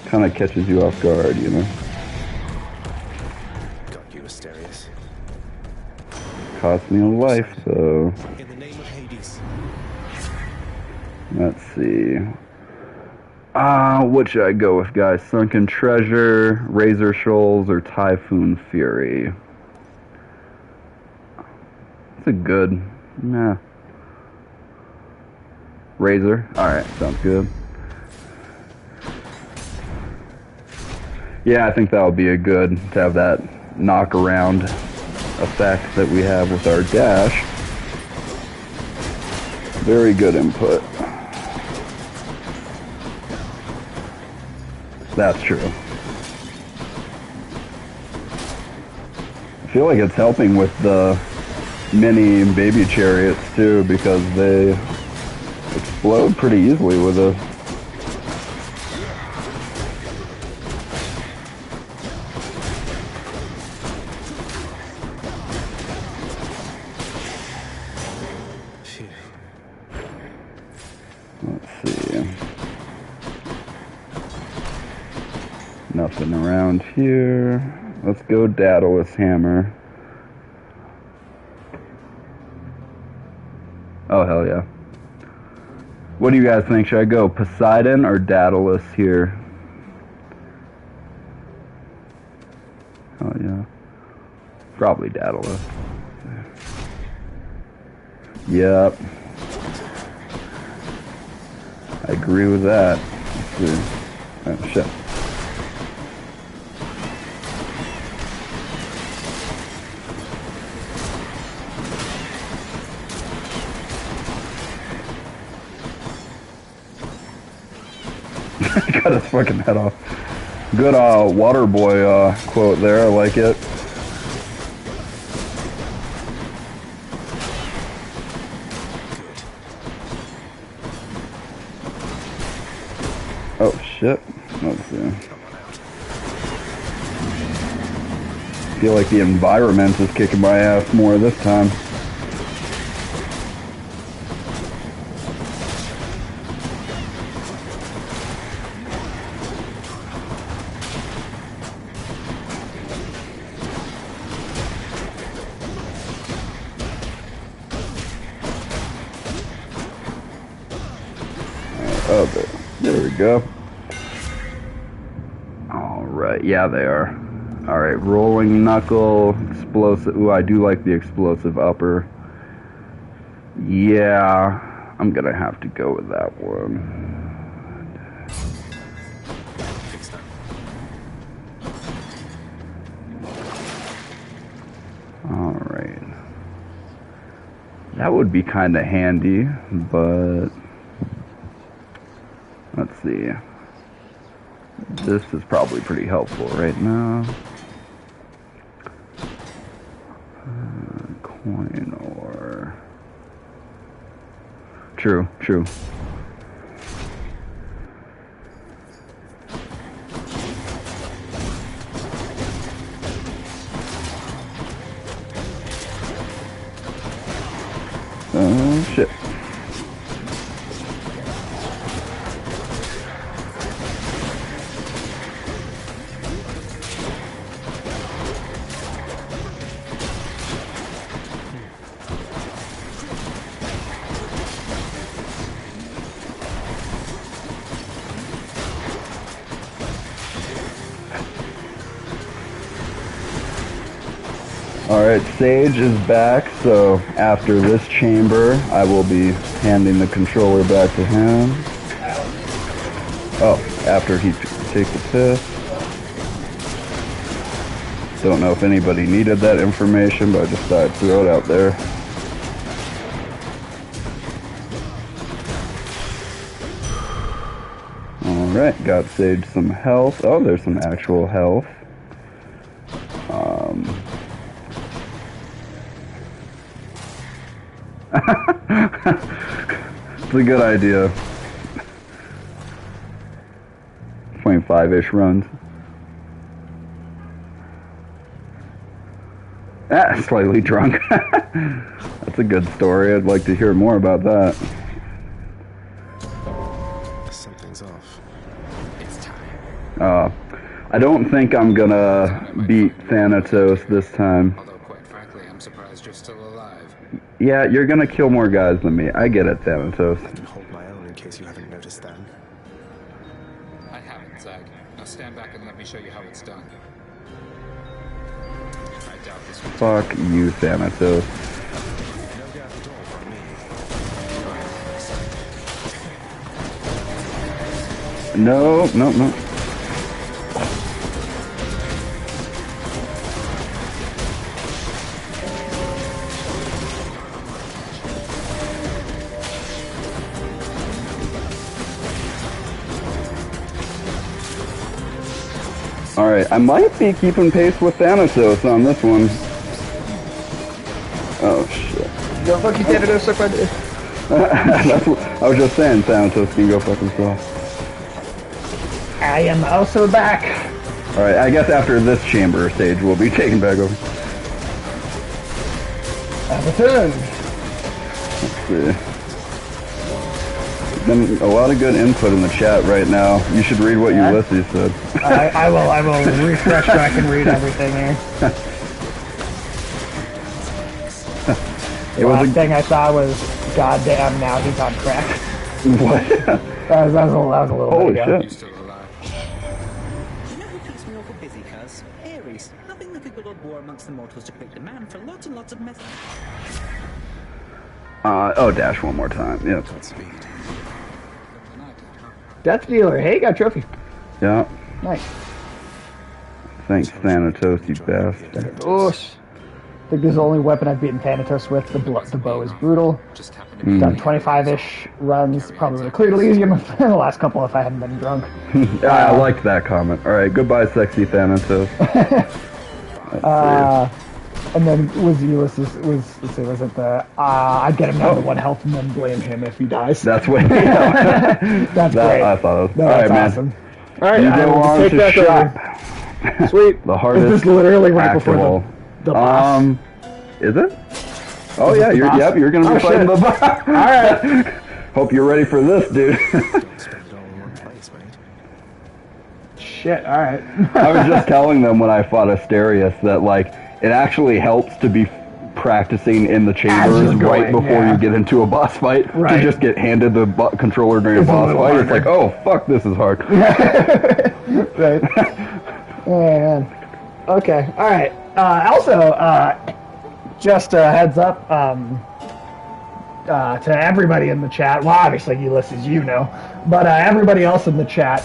kind of catches you off guard, you know. Got you, Asterius. Cost me a life, so In the name of Hades. let's see. What should I go with, guys? Sunken Treasure, Razor Shoals, or Typhoon Fury? It's a good... Nah. Razor? Alright, sounds good. Yeah, I think that would be a good to have that knock around effect that we have with our dash. Very good input. That's true. I feel like it's helping with the mini baby chariots too because they explode pretty easily with a... Phew. Let's see. Nothing around here. Let's go Daedalus Hammer. Oh, hell yeah. What do you guys think? Should I go Poseidon or Daedalus here? Oh, yeah. Probably Daedalus. Yep. I agree with that. Let's see. Oh, shit. Got his fucking head off. Good Waterboy quote there. I like it. Oh shit. Let's see. I feel like the environment is kicking my ass more this time. Oh, there we go. Alright, yeah, they are. Alright, rolling knuckle, explosive. Ooh, I do like the explosive upper. Yeah, I'm gonna have to go with that one. Fix that. Alright. That would be kinda handy, but... Let's see. This is probably pretty helpful right now. Coin or... True, true. Oh, shit. Alright, Sage is back, so after this chamber, I will be handing the controller back to him. Oh, after he takes a piss. Don't know if anybody needed that information, but I just thought I'd throw it out there. Alright, got Sage some health. Oh, there's some actual health. It's a good idea. 25-ish runs. Ah, slightly drunk. That's a good story. I'd like to hear more about that. Something's off. It's time. I don't think I'm gonna beat Thanatos this time. Although, quite frankly, I'm surprised you're still alive. Yeah, you're gonna kill more guys than me. I get it, Thanatos. I can hold my own in case you haven't noticed that. I haven't, Zag. Now stand back and let me show you how it's done. I doubt this will Fuck you, Thanatos. No doubt at all from me. No, no, no. Alright, I might be keeping pace with Thanatos on this one. Oh shit. Go fucking Thanatos, suck my dick. That's what I was just saying, Thanatos can go fuck himself. I am also back. Alright, I guess after this chamber stage we'll be taken back over. Have a turn. Let's see. Been a lot of good input in the chat right now. You should read what Yeah. Ulysses said. I will refresh so I can read everything here. It The was last a, thing I saw was, goddamn, now he's on crack. what? That was a little Holy bit ago. shit. you still alive. You know who keeps me awful busy, cuz? Ares. Nothing like a good old war amongst the mortals to quick demand for lots and lots of mess. Oh, dash one more time. Yep. Godspeed. Death Dealer. Hey, got a trophy. Yeah. Nice. Thanks, Thanatos, you bastard. Oosh. I think this is the only weapon I've beaten Thanatos with. The bow is brutal. Just happened to be Done 25-ish runs. Probably would have cleared easier than the last couple if I hadn't been drunk. Yeah, I liked that comment. Alright, goodbye, sexy Thanatos. Let's see. And then was Ulysses let's see, was it the I'd get him down to 1 health and then blame him if he dies. That's what. That's great. I thought it was. No, All right, that's man. awesome. All right, You I go will on take to that shop. over. Sweet. The hardest. Is this literally right before actable. the boss? Is it? Oh Is yeah, it the you're boss? you're gonna be Oh, fighting shit. the boss. All right. Hope you're ready for this, dude. Don't spend it all in one place, mate. Shit. All right. I was just telling them when I fought Asterius that like it actually helps to be practicing in the chambers you're going, right before yeah. you get into a boss fight. Right. To just get handed the controller during a It's a boss little fight, it's harder. like, oh fuck, this is hard. Right. Oh man. Okay. All right. Also, just a heads up to everybody in the chat. Well, obviously Ulysses, you know, but everybody else in the chat.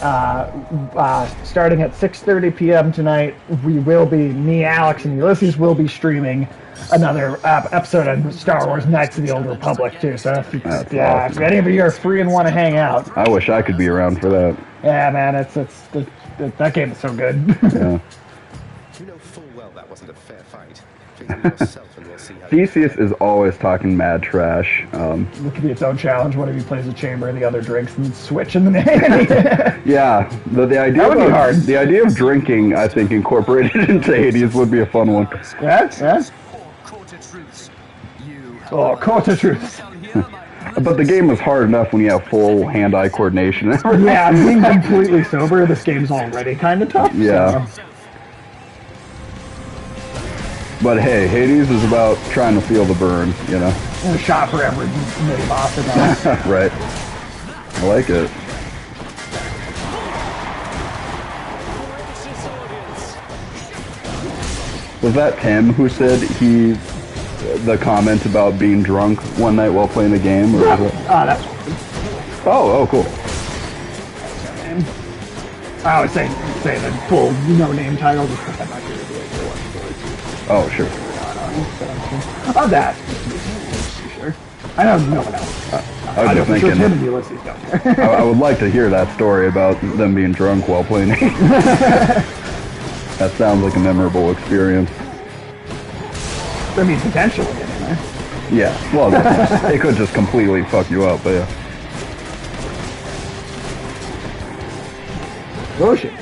Starting at 6:30 p.m. tonight, me, Alex, and Ulysses will be streaming another episode of Star Wars: Knights of the Old Republic too. So That's if awesome. any of you are free and want to hang out, I wish I could be around for that. yeah, man, that game is so good. Yeah. You know full well that wasn't a fair fight. Figure yourself and we'll see how Theseus is always talking mad trash. It could be its own challenge. One of you plays a chamber, and the other drinks, and switch in the name. Yeah, the idea That would be of, hard. The idea of drinking, I think, incorporated into Hades would be a fun one. Yeah. Quarter truths. You have Oh, quarter truth. come here, my But the game is hard enough when you have full hand-eye coordination. Yeah, being completely sober, this game's already kind of tough. Yeah. So. But hey, Hades is about trying to feel the burn, you know? And a shot for every mini boss in that. Right. I like it. Was that Tim who said the comment about being drunk one night while playing the game? Or was it? That's Oh, cool. I always say the full no-name title just because I'm not sure what Oh, sure. of that. Sure. I know no one else. I was just for sure Tim thinking, and Ulysses don't care. I would like to hear that story about them being drunk while playing Hades. That sounds like a memorable experience. I mean, potentially, anyway. Yeah, well, it could just completely fuck you up, but yeah. Oh shit.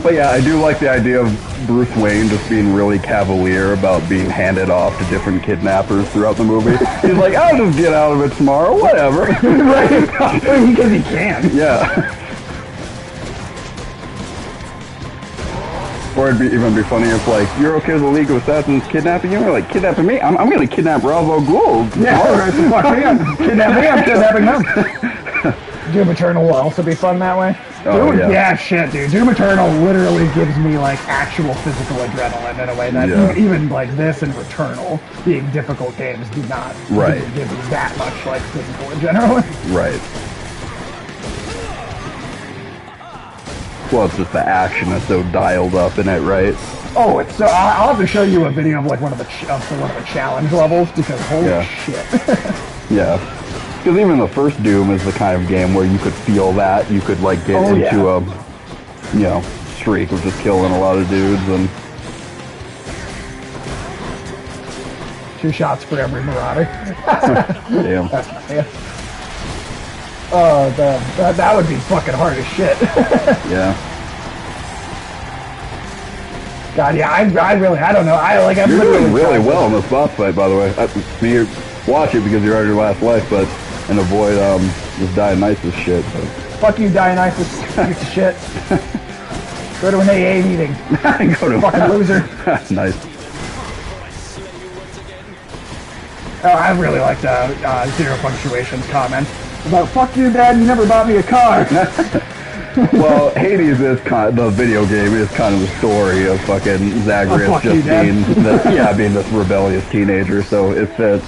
But yeah, I do like the idea of Bruce Wayne just being really cavalier about being handed off to different kidnappers throughout the movie. He's like, I'll just get out of it tomorrow, whatever. Right? Because he can. Yeah. Or it'd even be funny if, like, you're okay with the League of Assassins kidnapping you? Or, like, kidnapping me? I'm gonna kidnap Ra's al Ghul. Yeah, right. So fuck me. I'm kidnapping them. Doom Eternal will also be fun that way. Oh, Doom, yeah. Shit, dude. Doom Eternal literally gives me, like, actual physical adrenaline in a way that Yeah. even, like, this and Returnal, being difficult games, do not Right. give me that much, like, physical adrenaline. Right. Well, it's just the action is so dialed up in it, right? Oh, it's so. I'll have to show you a video of, like, one of the challenge levels, because holy Yeah. shit. Yeah. Because even the first Doom is the kind of game where you could feel that. You could, like, get into a, streak of just killing a lot of dudes and... 2 shots for every Marauder. Damn. That's my yeah. Oh, that would be fucking hard as shit. Yeah. God, yeah, I really, I don't know. I'm You're literally doing really trying to- well in this boss fight, by the way. You watch it because you're on your last life, but and avoid this Dionysus shit. But. Fuck you, Dionysus, piece of shit. Go to an AA meeting. Go to Fucking loser. Nice. Oh, I really liked Zero Punctuation's comment about "fuck you, Dad, you never bought me a car." Well, Hades is the video game is kind of the story of fucking Zagreus fuck you, just Dad. being being this rebellious teenager, so it fits.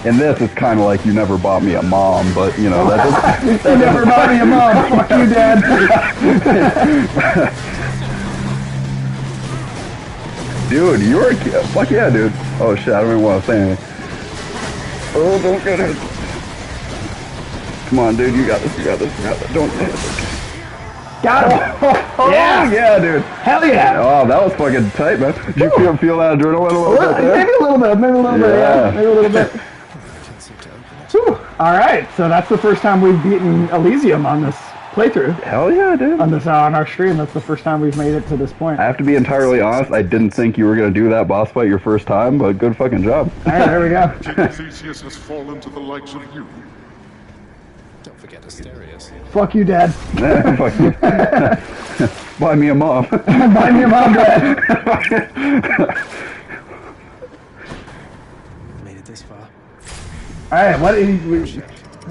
In this, it's kind of like you never bought me a mom, but you know that doesn't. You never bought me a mom. Fuck you, Dad. Dude, you're a kid. Fuck yeah, dude. Oh shit, I don't even want to say anything. Oh, don't get hit. Come on, dude, you got this, you got this, you got this. Don't hit. Okay. Got him. Yeah. Yeah, dude. Hell yeah. Oh, that was fucking tight, man. Did you feel that adrenaline a little bit there? Maybe a little bit. Maybe a little bit. Yeah. Maybe a little bit. Whew. All right. So that's the first time we've beaten Elysium on this playthrough. Hell yeah, dude. On our stream, that's the first time we've made it to this point. I have to be entirely honest, I didn't think you were going to do that boss fight your first time, but good fucking job. All right, there we go. King Theseus has fallen to the likes of you. Don't forget Asterius. Fuck you, Dad. Fuck you. Buy me a mom. Buy me a mom, Dad. Made it this far. All right,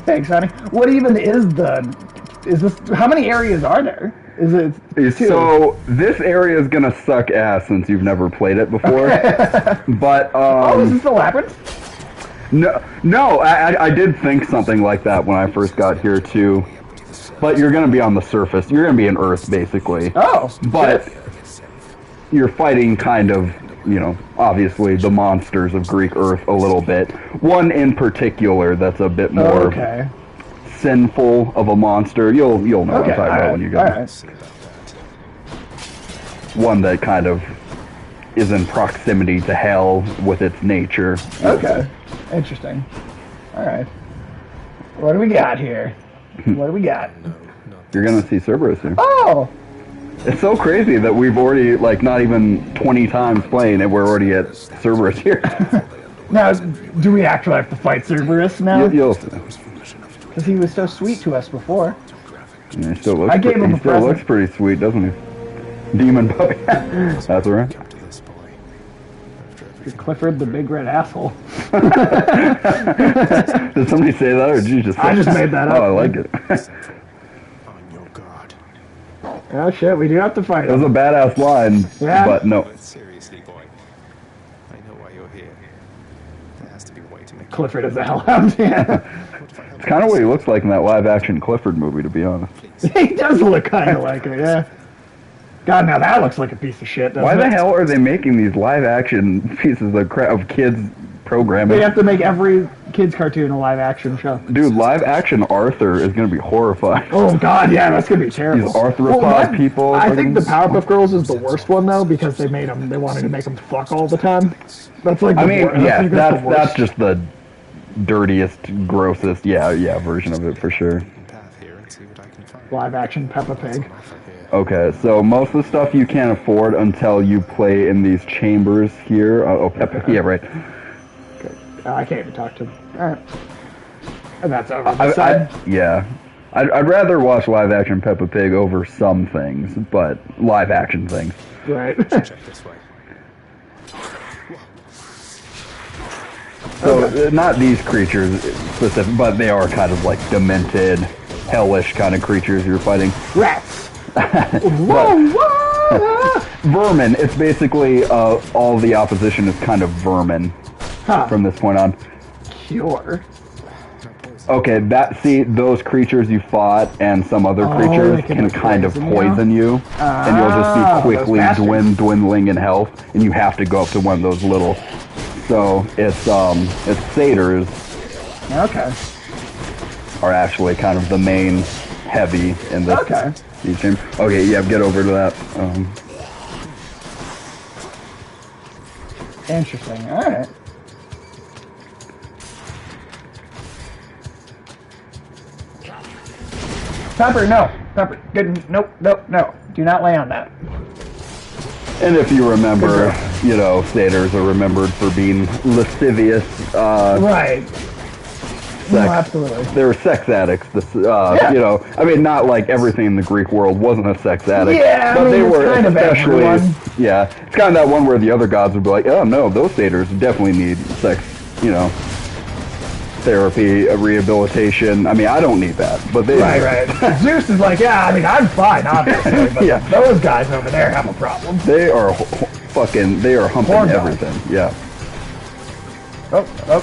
thanks, honey. What even is this? How many areas are there? Is it two? So this area is gonna suck ass since you've never played it before. But is this the labyrinth? No, I did think something like that when I first got here too. But you're gonna be on the surface. You're gonna be in Earth basically. Oh, but you're fighting kind of, obviously the monsters of Greek Earth a little bit. One in particular that's a bit more sinful of a monster. You'll know what I'm talking about when you get it. One that kind of is in proximity to hell with its nature. Okay, interesting. All right, what do we got here? What do we got? You're gonna see Cerberus here. Oh! It's so crazy that we've already, not even 20 times playing and we're already at Cerberus here. Now, do we actually have to fight Cerberus now? You'll because he was so sweet to us before. Yeah, he still looks pretty sweet, doesn't he? Demon puppy. That's all right. Clifford the big red asshole. Did somebody say that, or did you just say I just made that up. Oh, I like it. On your guard. Oh shit, we do have to fight It was a him. badass line, but no. Seriously, boy. I know why you're here. There has to be a way to make Clifford is a hellhound. Yeah. It's kind of what he looks like in that live-action Clifford movie, to be honest. He does look kind of like it, yeah. God, now that looks like a piece of shit, doesn't Why it? the hell are they making these live-action pieces of kids programming? They have to make every kids cartoon a live-action show. Dude, live-action Arthur is going to be horrifying. Oh god, yeah, that's gonna be terrible. These arthropod people. I think the Powerpuff Girls is the worst one though because they wanted to make them fuck all the time. That's like that's just the dirtiest, grossest, version of it for sure. path here and see what I can find. live-action Peppa Pig. Okay, so most of the stuff you can't afford until you play in these chambers here. Peppa, yeah, right. Okay. I can't even talk to them. All right. And that's over the side. I'd rather watch live-action Peppa Pig over some things, but live-action things. Right. Check this way. So, not these creatures specific, but they are kind of like demented, hellish kind of creatures you're fighting. Rats. Whoa, whoa. Vermin. It's basically all the opposition is kind of vermin from this point on. Cure. Okay, those creatures you fought and some other creatures can kind of poison you, and you'll just be quickly dwindling in health, and you have to go up to one of those little. So it's satyrs. Okay. Are actually kind of the main heavy in this. Okay. Okay, yeah, get over to that. Interesting. All right. Pepper, no. Pepper, good. Nope, nope, no. Do not lay on that. And if you remember, satyrs are remembered for being lascivious. Right. Sex. No, absolutely. They were sex addicts. I mean, not like everything in the Greek world wasn't a sex addict. Yeah, but they were kind especially. Of yeah, it's kind of that one where the other gods would be like, oh no, those satyrs definitely need sex. Therapy, rehabilitation. I mean, I don't need that, but they. Right. Zeus is like, yeah, I mean, I'm fine, obviously, but those guys over there have a problem. They are they are humping everything. Yeah.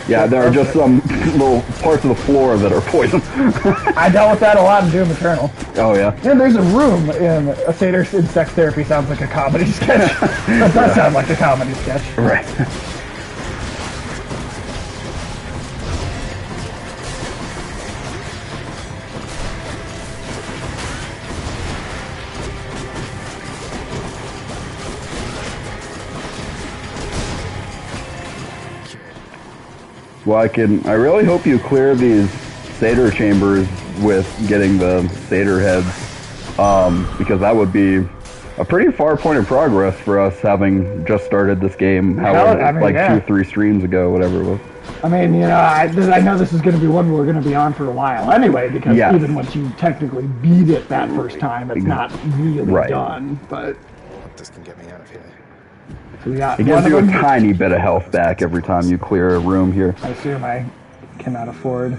Yeah, there are just some little parts of the floor that are poison. I dealt with that a lot in Doom Eternal. Oh, yeah? Yeah, there's a room in a satyr in sex therapy. Sounds like a comedy sketch. That does sound like a comedy sketch. Right. Well, I really hope you clear these satyr chambers with getting the satyr heads, because that would be a pretty far point of progress for us having just started this game, like 2-3 streams ago, whatever it was. I mean, you know, I know this is going to be one we're going to be on for a while anyway, because even once you technically beat it that first time, it's not really done. But this can get me out of here. So we got it gives you a tiny bit of health back every time you clear a room here. I assume I cannot afford.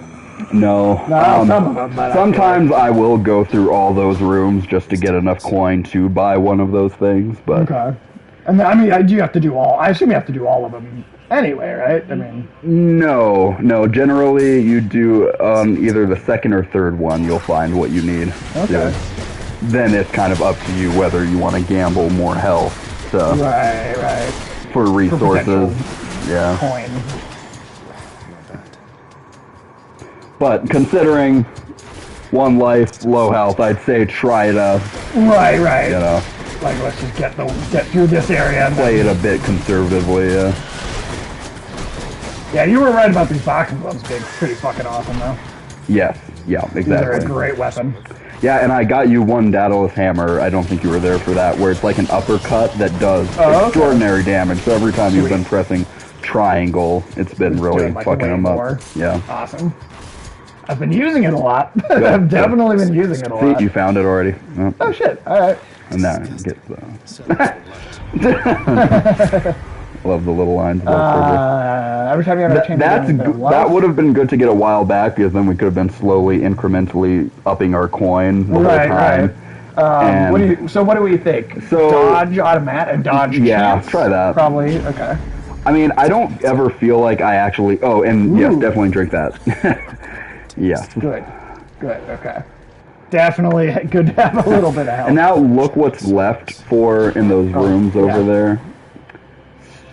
No. Some of them, but sometimes I will go through all those rooms just to get enough coin to buy one of those things. But okay. And I mean, do you have to do all? I assume you have to do all of them anyway, right? I mean, no. Generally, you do either the second or third one. You'll find what you need. Okay. Then it's kind of up to you whether you want to gamble more health. Right. For resources, coin. But considering one life, low health, I'd say try it out. Right. You know, like let's just get through this area and play it a bit conservatively. Yeah, you were right about these boxing gloves being pretty fucking awesome, though. Yes. Yeah. Exactly. They're a great weapon. Yeah, and I got you one Daedalus hammer. I don't think you were there for that, where it's like an uppercut that does extraordinary damage. So every time you've been pressing triangle, it's been really fucking them up. Yeah. Awesome. I've been using it a lot. I've definitely been using it a lot. See, you found it already. Oh shit! All right. And now get love the little lines. Every time you have a change, that would have been good to get a while back, because then we could have been slowly, incrementally upping our coin the whole time. Right. So what do we think? So dodge automatic and dodge. Yeah, chance? Try that. Probably. Okay. I mean, I don't ever feel like I actually. Oh, and yes, definitely drink that. Yes. Good. Okay. Definitely good to have a little bit of health. And now look what's left in those rooms over there.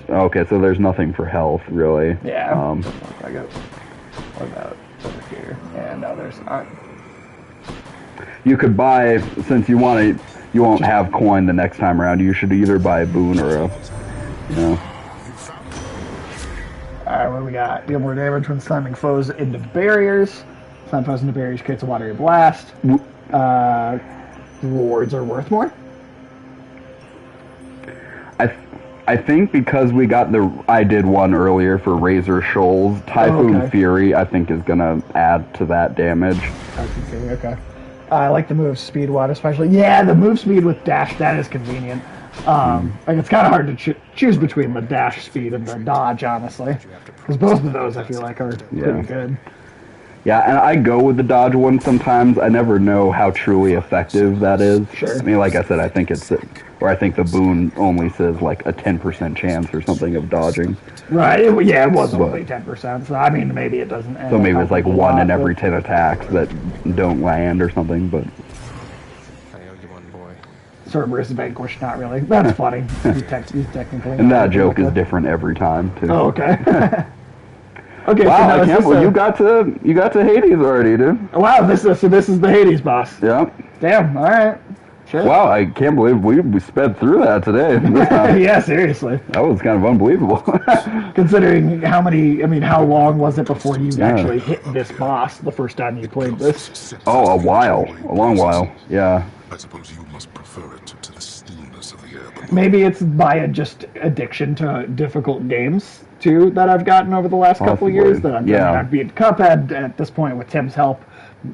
Okay, so there's nothing for health, really. Yeah. I got. What about over here? And no, there's not. You could buy, since you won't have coin the next time around. You should either buy a boon or a. Alright, what do we got? Deal more damage when slamming foes into barriers. Slam foes into barriers creates a watery blast. Rewards are worth more. I think because we got I did one earlier for Razor Shoals, Typhoon Fury, I think is going to add to that damage. Typhoon Fury, okay. I like the move speed one, especially. Yeah, the move speed with dash, that is convenient. Like it's kind of hard to choose between the dash speed and the dodge, honestly. Because both of those, I feel like, are pretty good. Yeah, and I go with the dodge one sometimes. I never know how truly effective that is. Sure. I mean, like I said, I think I think the boon only says like a 10% chance or something of dodging. Right. It was only 10%. So I mean, maybe it doesn't. So maybe it's like 1 in every 10 attacks that don't land or something. But I owe you one, boy. Cerberus Vanquish, not really. That's funny. He's technically. And that joke is different every time too. Oh, okay. Okay, wow, I can't believe you got to Hades already, dude. Wow, this is the Hades boss. Yeah. Damn. All right. Sure. Wow, I can't believe we sped through that today. Yeah, seriously. That was kind of unbelievable. Considering how long was it before you actually hit this boss the first time you played this? Oh, a long while. Yeah. I suppose you must prefer it to the stillness of the air. Maybe it's by just addiction to difficult games too that I've gotten over the last couple of years. That I've beat Cuphead at this point with Tim's help.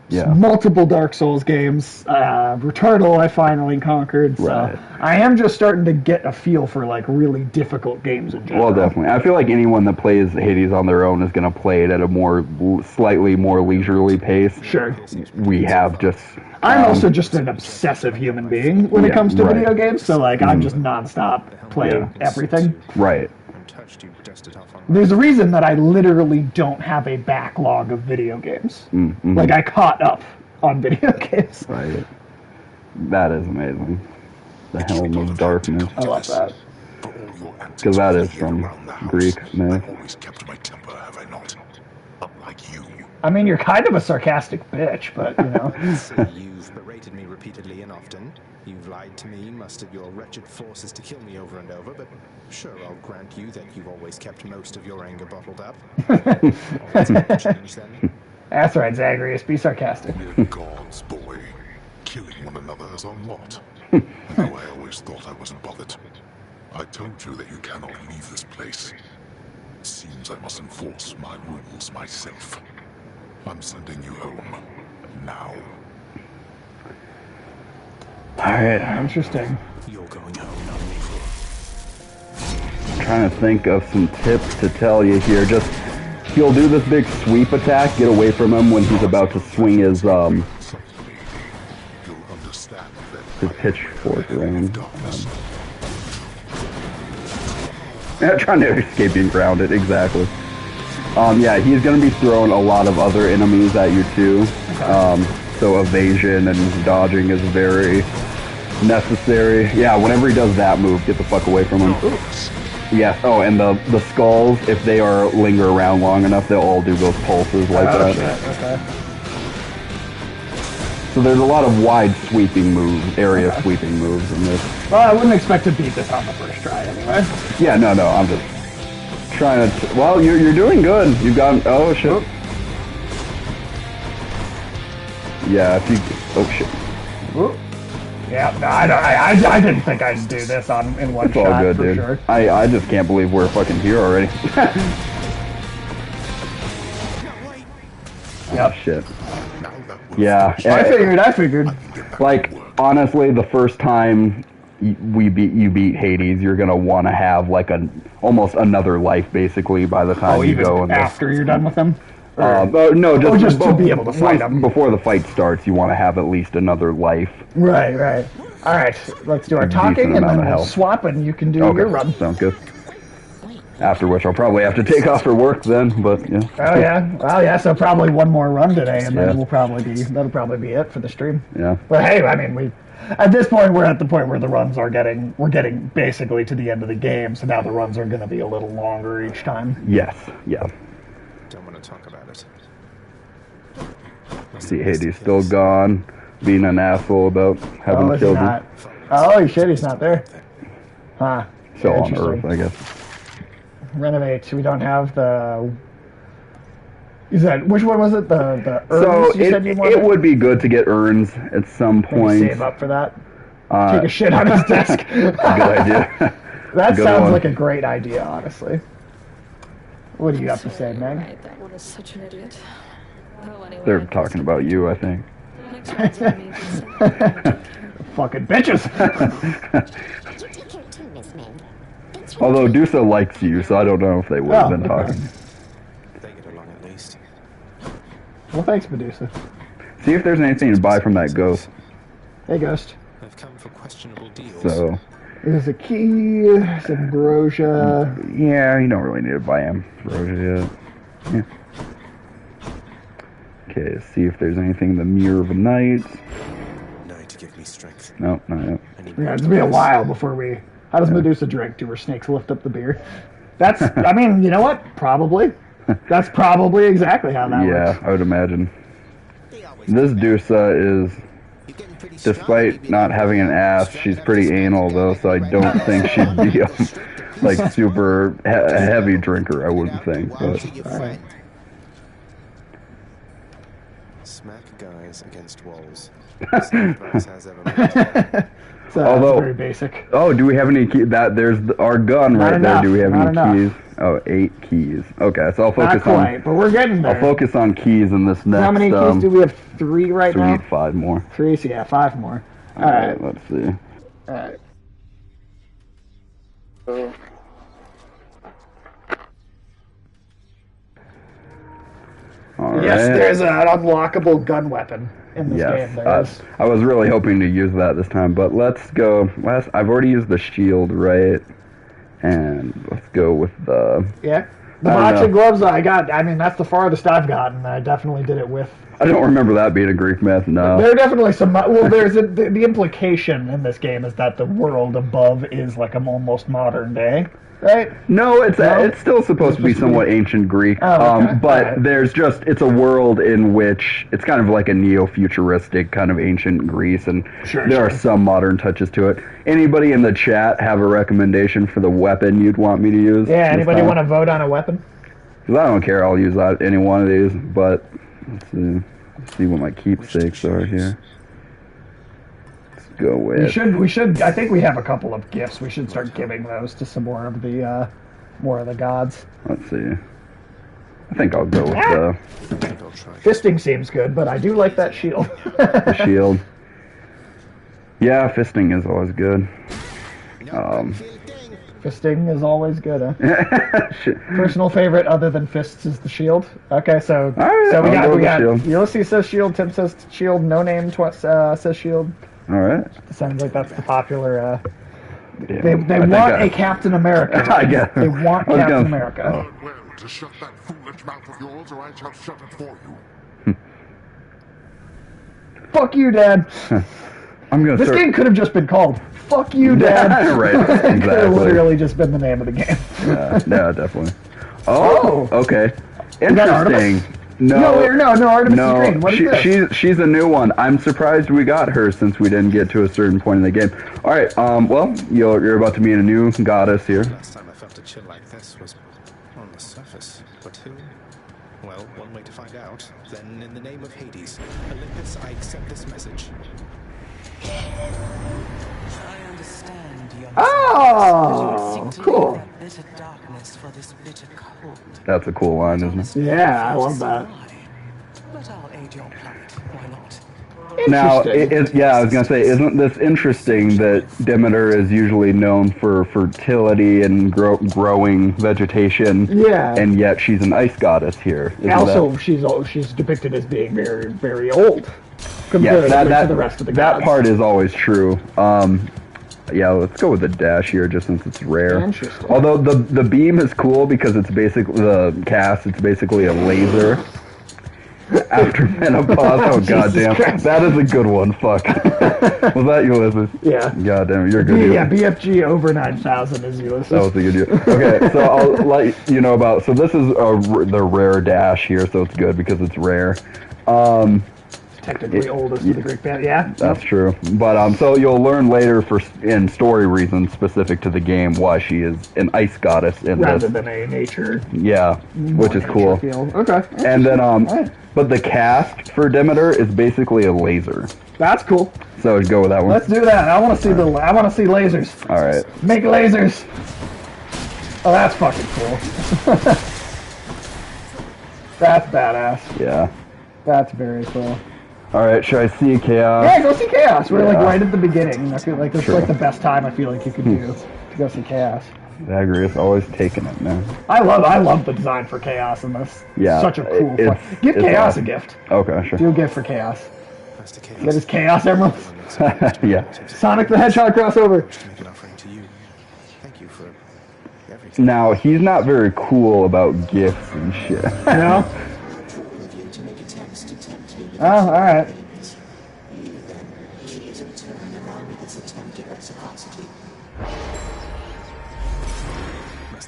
Multiple Dark Souls games. Returnal I finally conquered. So right. I am just starting to get a feel for like really difficult games in general. Well, definitely. I feel like anyone that plays Hades on their own is going to play it at a slightly more leisurely pace. Sure. We have just... I'm also just an obsessive human being when it comes to video games, so like I'm just nonstop playing everything. Right. There's a reason that I literally don't have a backlog of video games. Mm-hmm. Like I caught up on video games. Right. That is amazing. The Helm of Darkness. I love that. Because that is from Greek myth. Always kept my temper, have I not? Unlike you. I mean, you're kind of a sarcastic bitch, but you know. You've berated me repeatedly and often. You've lied to me, mustered your wretched forces to kill me over and over, but sure, I'll grant you that you've always kept most of your anger bottled up. Always had to change then. That's right, Zagreus. Be sarcastic. We're gods, boy. Killing one another is a lot. Though I always thought I wasn't bothered. I told you that you cannot leave this place. Seems I must enforce my rules myself. I'm sending you home. Now. Alright, Interesting. You're going home, not me. I'm trying to think of some tips to tell you here. Just, he'll do this big sweep attack, get away from him when he's about to swing his, You'll understand his that pitchfork around. darkness. Trying to escape being grounded, exactly. Yeah, he's going to be throwing a lot of other enemies at you too. So evasion and dodging is very necessary. Yeah, whenever he does that move, get the fuck away from him. Yes, oh, and the skulls, if they linger around long enough, they'll all do those pulses like that. Shit. Okay. So there's a lot of wide sweeping moves, area sweeping moves in this. Well, I wouldn't expect to beat this on the first try anyway. Yeah, no, I'm just trying to... well, you're doing good. You've gotten... oh, shit. Oop. Yeah, if you... oh, shit. Oop. Yeah, no, I didn't think I'd do this in one It's shot all good, for dude. sure. I just can't believe we're fucking here already. Yep. Oh, shit. Now that we're Yeah. I figured. Like, honestly, the first time you beat Hades, you're gonna want to have like almost another life basically by the time you Even go. after you're done with them? No, just to be able to fight them. before the fight starts. You want to have at least another life. Right. All right, let's do our talking and amount then of we'll health. swap and you can do Okay, your run. sounds good. After which I'll probably have to take off for work then, but yeah. Oh yeah, well yeah. So probably one more run today, and Yeah. then that'll probably be it for the stream. Yeah. But hey, I mean, at this point we're at the point where the runs we're getting basically to the end of the game, so now the runs are going to be a little longer each time. Yes. Yeah. Don't want to talk about it. See, Hades still gone, being an asshole about having Oh, is he killed not? him. Oh shit, he's not there. Huh. Still on Interesting. Earth, I guess. Renovate. We don't have the. Is that which one was it? The So urns you said you wanted? it would be good to get urns at some Maybe point. save up for that. Take a shit on his desk. Good idea. That Good sounds one. like a great idea, honestly. What do you have to say, Meg? Right, that one is such an idiot. Oh, anyway, They're talking about you, I think. Next one's gonna be decent. Fucking bitches. Although Dusa likes you, so I don't know if they would have Oh, been okay. talking. They get along at least. Well, thanks, Medusa. See if there's anything to buy from that ghost. Hey, Ghost. I've come for questionable deals. So, There's a key, some ambrosia. yeah, you don't really need to buy ambrosia yet. Yeah. Okay, see if there's anything in the Mirror of the Night. Night to give me strength. No, not yet. I need Yeah, it's been a while before we. How does Medusa drink? Do her snakes lift up the beer? That's. I mean, you know what? Probably. That's probably exactly how that Yeah, works. I would imagine. This Dusa is, despite not having an ass, she's pretty anal though, so I don't think she'd be like super a heavy drinker. I wouldn't think, but smack guys against walls. Same price as ever made. So Although- that's very basic. oh, do we have any key? There's our gun Not right there. enough, Do we have not any enough. keys? Oh, 8 keys. Okay, so I'll Not focus quite, on but we're getting there. I'll focus on keys in this next. How many keys do we have? 3 right So we now? need 5 more. 3, so yeah, 5 more. All right. Let's see. All right. All right. Yes, there's an unlockable gun weapon in this Yes, game. There is. I was really hoping to use that this time, but let's go. I've already used the shield, right? And let's go with the. Yeah. The I don't boxing know. gloves I got, I mean, that's the farthest I've gotten. I definitely did it with I don't remember that being a Greek myth. No. There are definitely some. Well, there's the implication in this game is that the world above is like a almost modern day, right? No, it's still supposed to be somewhat ancient Greek. Oh, okay. But Alright. there's just it's a world in which it's kind of like a neo-futuristic kind of ancient Greece, and there are some modern touches to it. Anybody in the chat have a recommendation for the weapon you'd want me to use? Yeah. Anybody want to vote on a weapon? 'Cause I don't care. I'll use any one of these, but let's see what my keepsakes are here. Let's go with. We should. I think we have a couple of gifts. We should start giving those to some more of the gods. Let's see. I think I'll go with the Fisting seems good, but I do like that shield. the shield. Yeah, fisting is always good. Fisting is always good, huh? Personal favorite other than fists is the shield. Okay, so Alright, so we I'll go got with shield. Ulysses says shield, Tim says shield, no name says shield. All right. Sounds like that's the popular. Yeah, They I think want a Captain America. I guess. They want I was Captain gonna- America. Learn well to shut that foolish mouth of yours, or I shall shut it for you. Fuck you, Dad. I'm gonna This start. game could have just been called "Fuck You, Dad." Right, It could have exactly. literally just been the name of the game. Yeah, definitely. Oh, okay. that Artemis? Interesting. No, Artemis is green. What is this? she's a new one. I'm surprised we got her since we didn't get to a certain point in the game. All right. Well, you're about to meet a new goddess here. Last time I felt a chill like this was on the surface. But who? Well, one way to find out. Then, in the name of Hades, Olympus, I accept this message. I understand, young Oh, seek to cool. leave that bitter darkness for this bitter cold. That's a cool line, isn't it? Yeah, I love that. But I'll aid your plight. Why not? Now, Interesting. I was gonna say, isn't this interesting that Demeter is usually known for fertility and growing vegetation? Yeah. And yet she's an ice goddess here. Isn't Also, that- she's depicted as being very, very old yeah, comparatively that to the rest of the that gods. part is always true. Yeah, let's go with the dash here, just since it's rare. Interesting. Although the beam is cool because it's basically the cast. It's basically a laser. After menopause, oh Jesus goddamn, Christ. that is a good one. Fuck, was that Ulysses? Yeah. Goddamn, you're good. Yeah, Ulysses. BFG over 9,000 is Ulysses. That was a good deal. Okay, so I'll let you know about. So this is the rare dash here, so it's good because it's rare. Technically oldest of the Greek band. Yeah. That's true. But so you'll learn later in story reasons specific to the game why she is an ice goddess in Rather this. than a nature. Yeah, which is cool. Feel. Okay. And then Alright. but the cast for Demeter is basically a laser. That's cool. So go with that one. Let's do that. I want to see I want to see lasers. All right. Make lasers. Oh, that's fucking cool. That's badass. Yeah. That's very cool. All right. Should I see chaos? Yeah, go see Chaos. We're like Yeah. right at the beginning. I feel like that's Sure. like the best time I feel like you could do to go see Chaos. Zagreus always taking it, man. I love the design for Chaos in this. Yeah, Such a cool. it's- Give it's Chaos awesome. a gift. Okay, sure. Do a gift for Chaos. Master Get Chaos. his Chaos Emeralds. Yeah. Sonic the Hedgehog crossover. To make an offering to you. Thank you for everything. Now he's not very cool about gifts and shit. No. Oh, all right.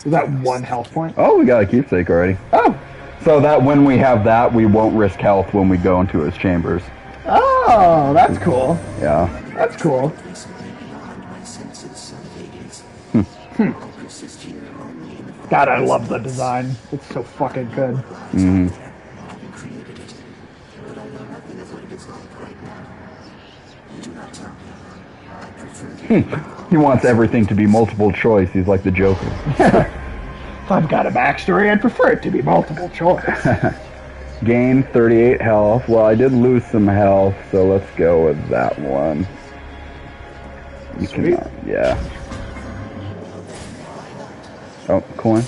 Is that one health point? Oh, we got a keepsake already. Oh. So that when we have that, we won't risk health when we go into his chambers. Oh, that's cool. Yeah. That's cool. God, I love the design. It's so fucking good. He wants everything to be multiple choice. He's like the Joker. If I've got a backstory, I'd prefer it to be multiple choice. Gain 38 health. Well, I did lose some health, so let's go with that one. You Sweet. Yeah. Oh, coin.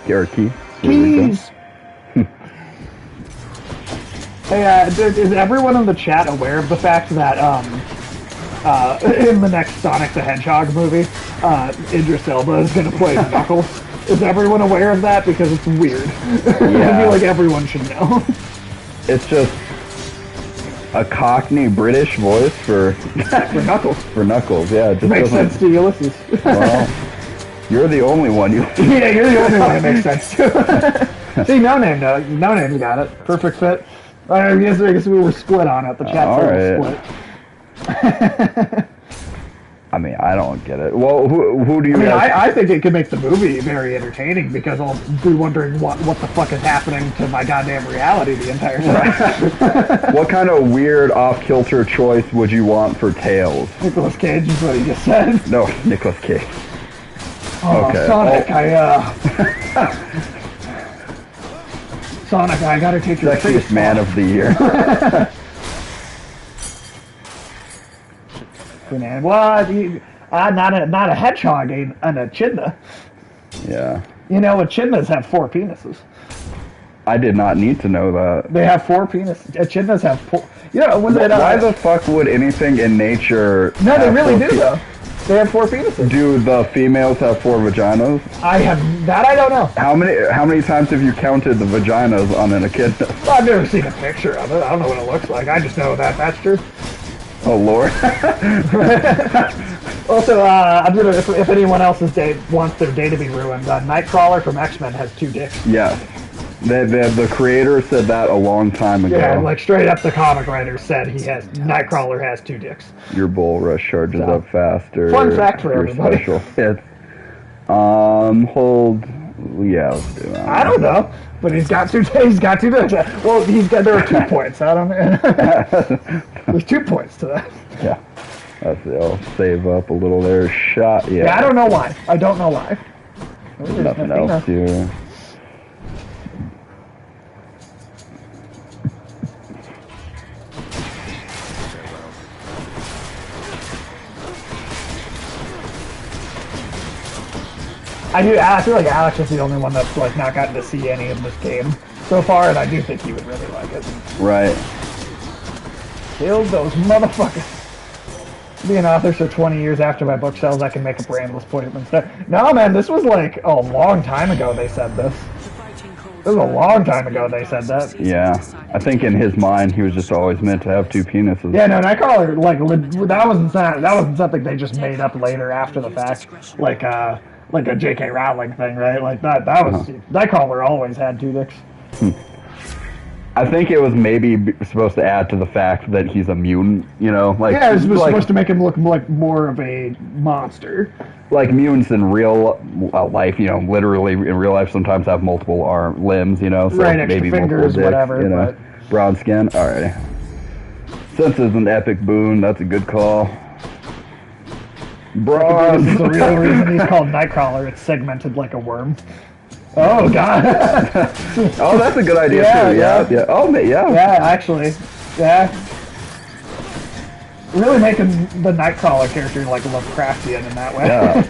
Or key. There we go. Keys. Hey, is everyone in the chat aware of the fact that in the next Sonic the Hedgehog movie, Idris Elba is going to play Knuckles? Is everyone aware of that? Because it's weird. I Yeah. feel like everyone should know. It's just a Cockney British voice for For Knuckles. for Knuckles. Yeah, it just Makes doesn't. sense to Ulysses. Well, you're the only one. You. Yeah, you're the only one that makes sense to. See, No Name's got it. Perfect fit. I guess we were split on it. The chat said we were split. I mean, I don't get it. Well, who do you? I mean, guys... I think it could make the movie very entertaining because I'll be wondering what the fuck is happening to my goddamn reality the entire time. What kind of weird off-kilter choice would you want for Tails? Nicolas Cage is what he just said. No, Nicolas Cage. Oh, Okay. Sonic, Sonic, I gotta take your face. Sexiest man of the year. Man, what? Not a hedgehog and an echidna. Yeah. You know, echidnas have 4 penises. I did not need to know that. They have 4 penises. Echidnas have 4. You know, was it? Why the fuck would anything in nature? No, they have really 4 do though. They have 4 penises. Do the females have 4 vaginas? I don't know. How many times have you counted the vaginas on an echidna? Well, I've never seen a picture of it. I don't know what it looks like. I just know that's true. Oh Lord. Also, I'm gonna if anyone else's day wants their day to be ruined, Nightcrawler from X-Men has 2 dicks. Yes. The creator said that a long time ago. Yeah, like straight up the comic writer said Nightcrawler has 2 dicks. Your bull rush charges up faster. Fun fact for your everybody. Special hits. Hold. Yeah, let's do that. I don't know, but he's got 2 dicks. Well, there are 2 points. I don't know. There's 2 points to that. Yeah. That's it. I'll save up a little there. Shot. Yeah. Yeah, I don't know why. There's nothing else here. I feel like Alex is the only one that's like not gotten to see any of this game so far, and I do think he would really like it. Right. Kill those motherfuckers. Be an author, so 20 years after my book sells, I can make a brandless appointment. No, man, this was like a long time ago they said this. This was a long time ago they said that. Yeah. I think in his mind he was just always meant to have 2 penises. Yeah, no, Nightcrawler, that wasn't something they just made up later after the fact, like a J.K. Rowling thing, right? Like that was Nightcrawler always had 2 dicks. I think it was maybe supposed to add to the fact that he's a mutant, you know? Like, yeah, it was supposed to make him look like more of a monster. Like mutants in real life, you know, literally in real life sometimes have multiple limbs, you know? So right, extra maybe fingers, multiple dicks, whatever. You know? Brown skin? Alrighty. Since it's an epic boon, that's a good call. Bronze. This is the real reason he's called Nightcrawler. It's segmented like a worm. Oh God! Oh, that's a good idea too. Yeah. Oh, yeah. Yeah, actually, yeah. Really making the Nightcrawler character like Lovecraftian in that way. Yeah.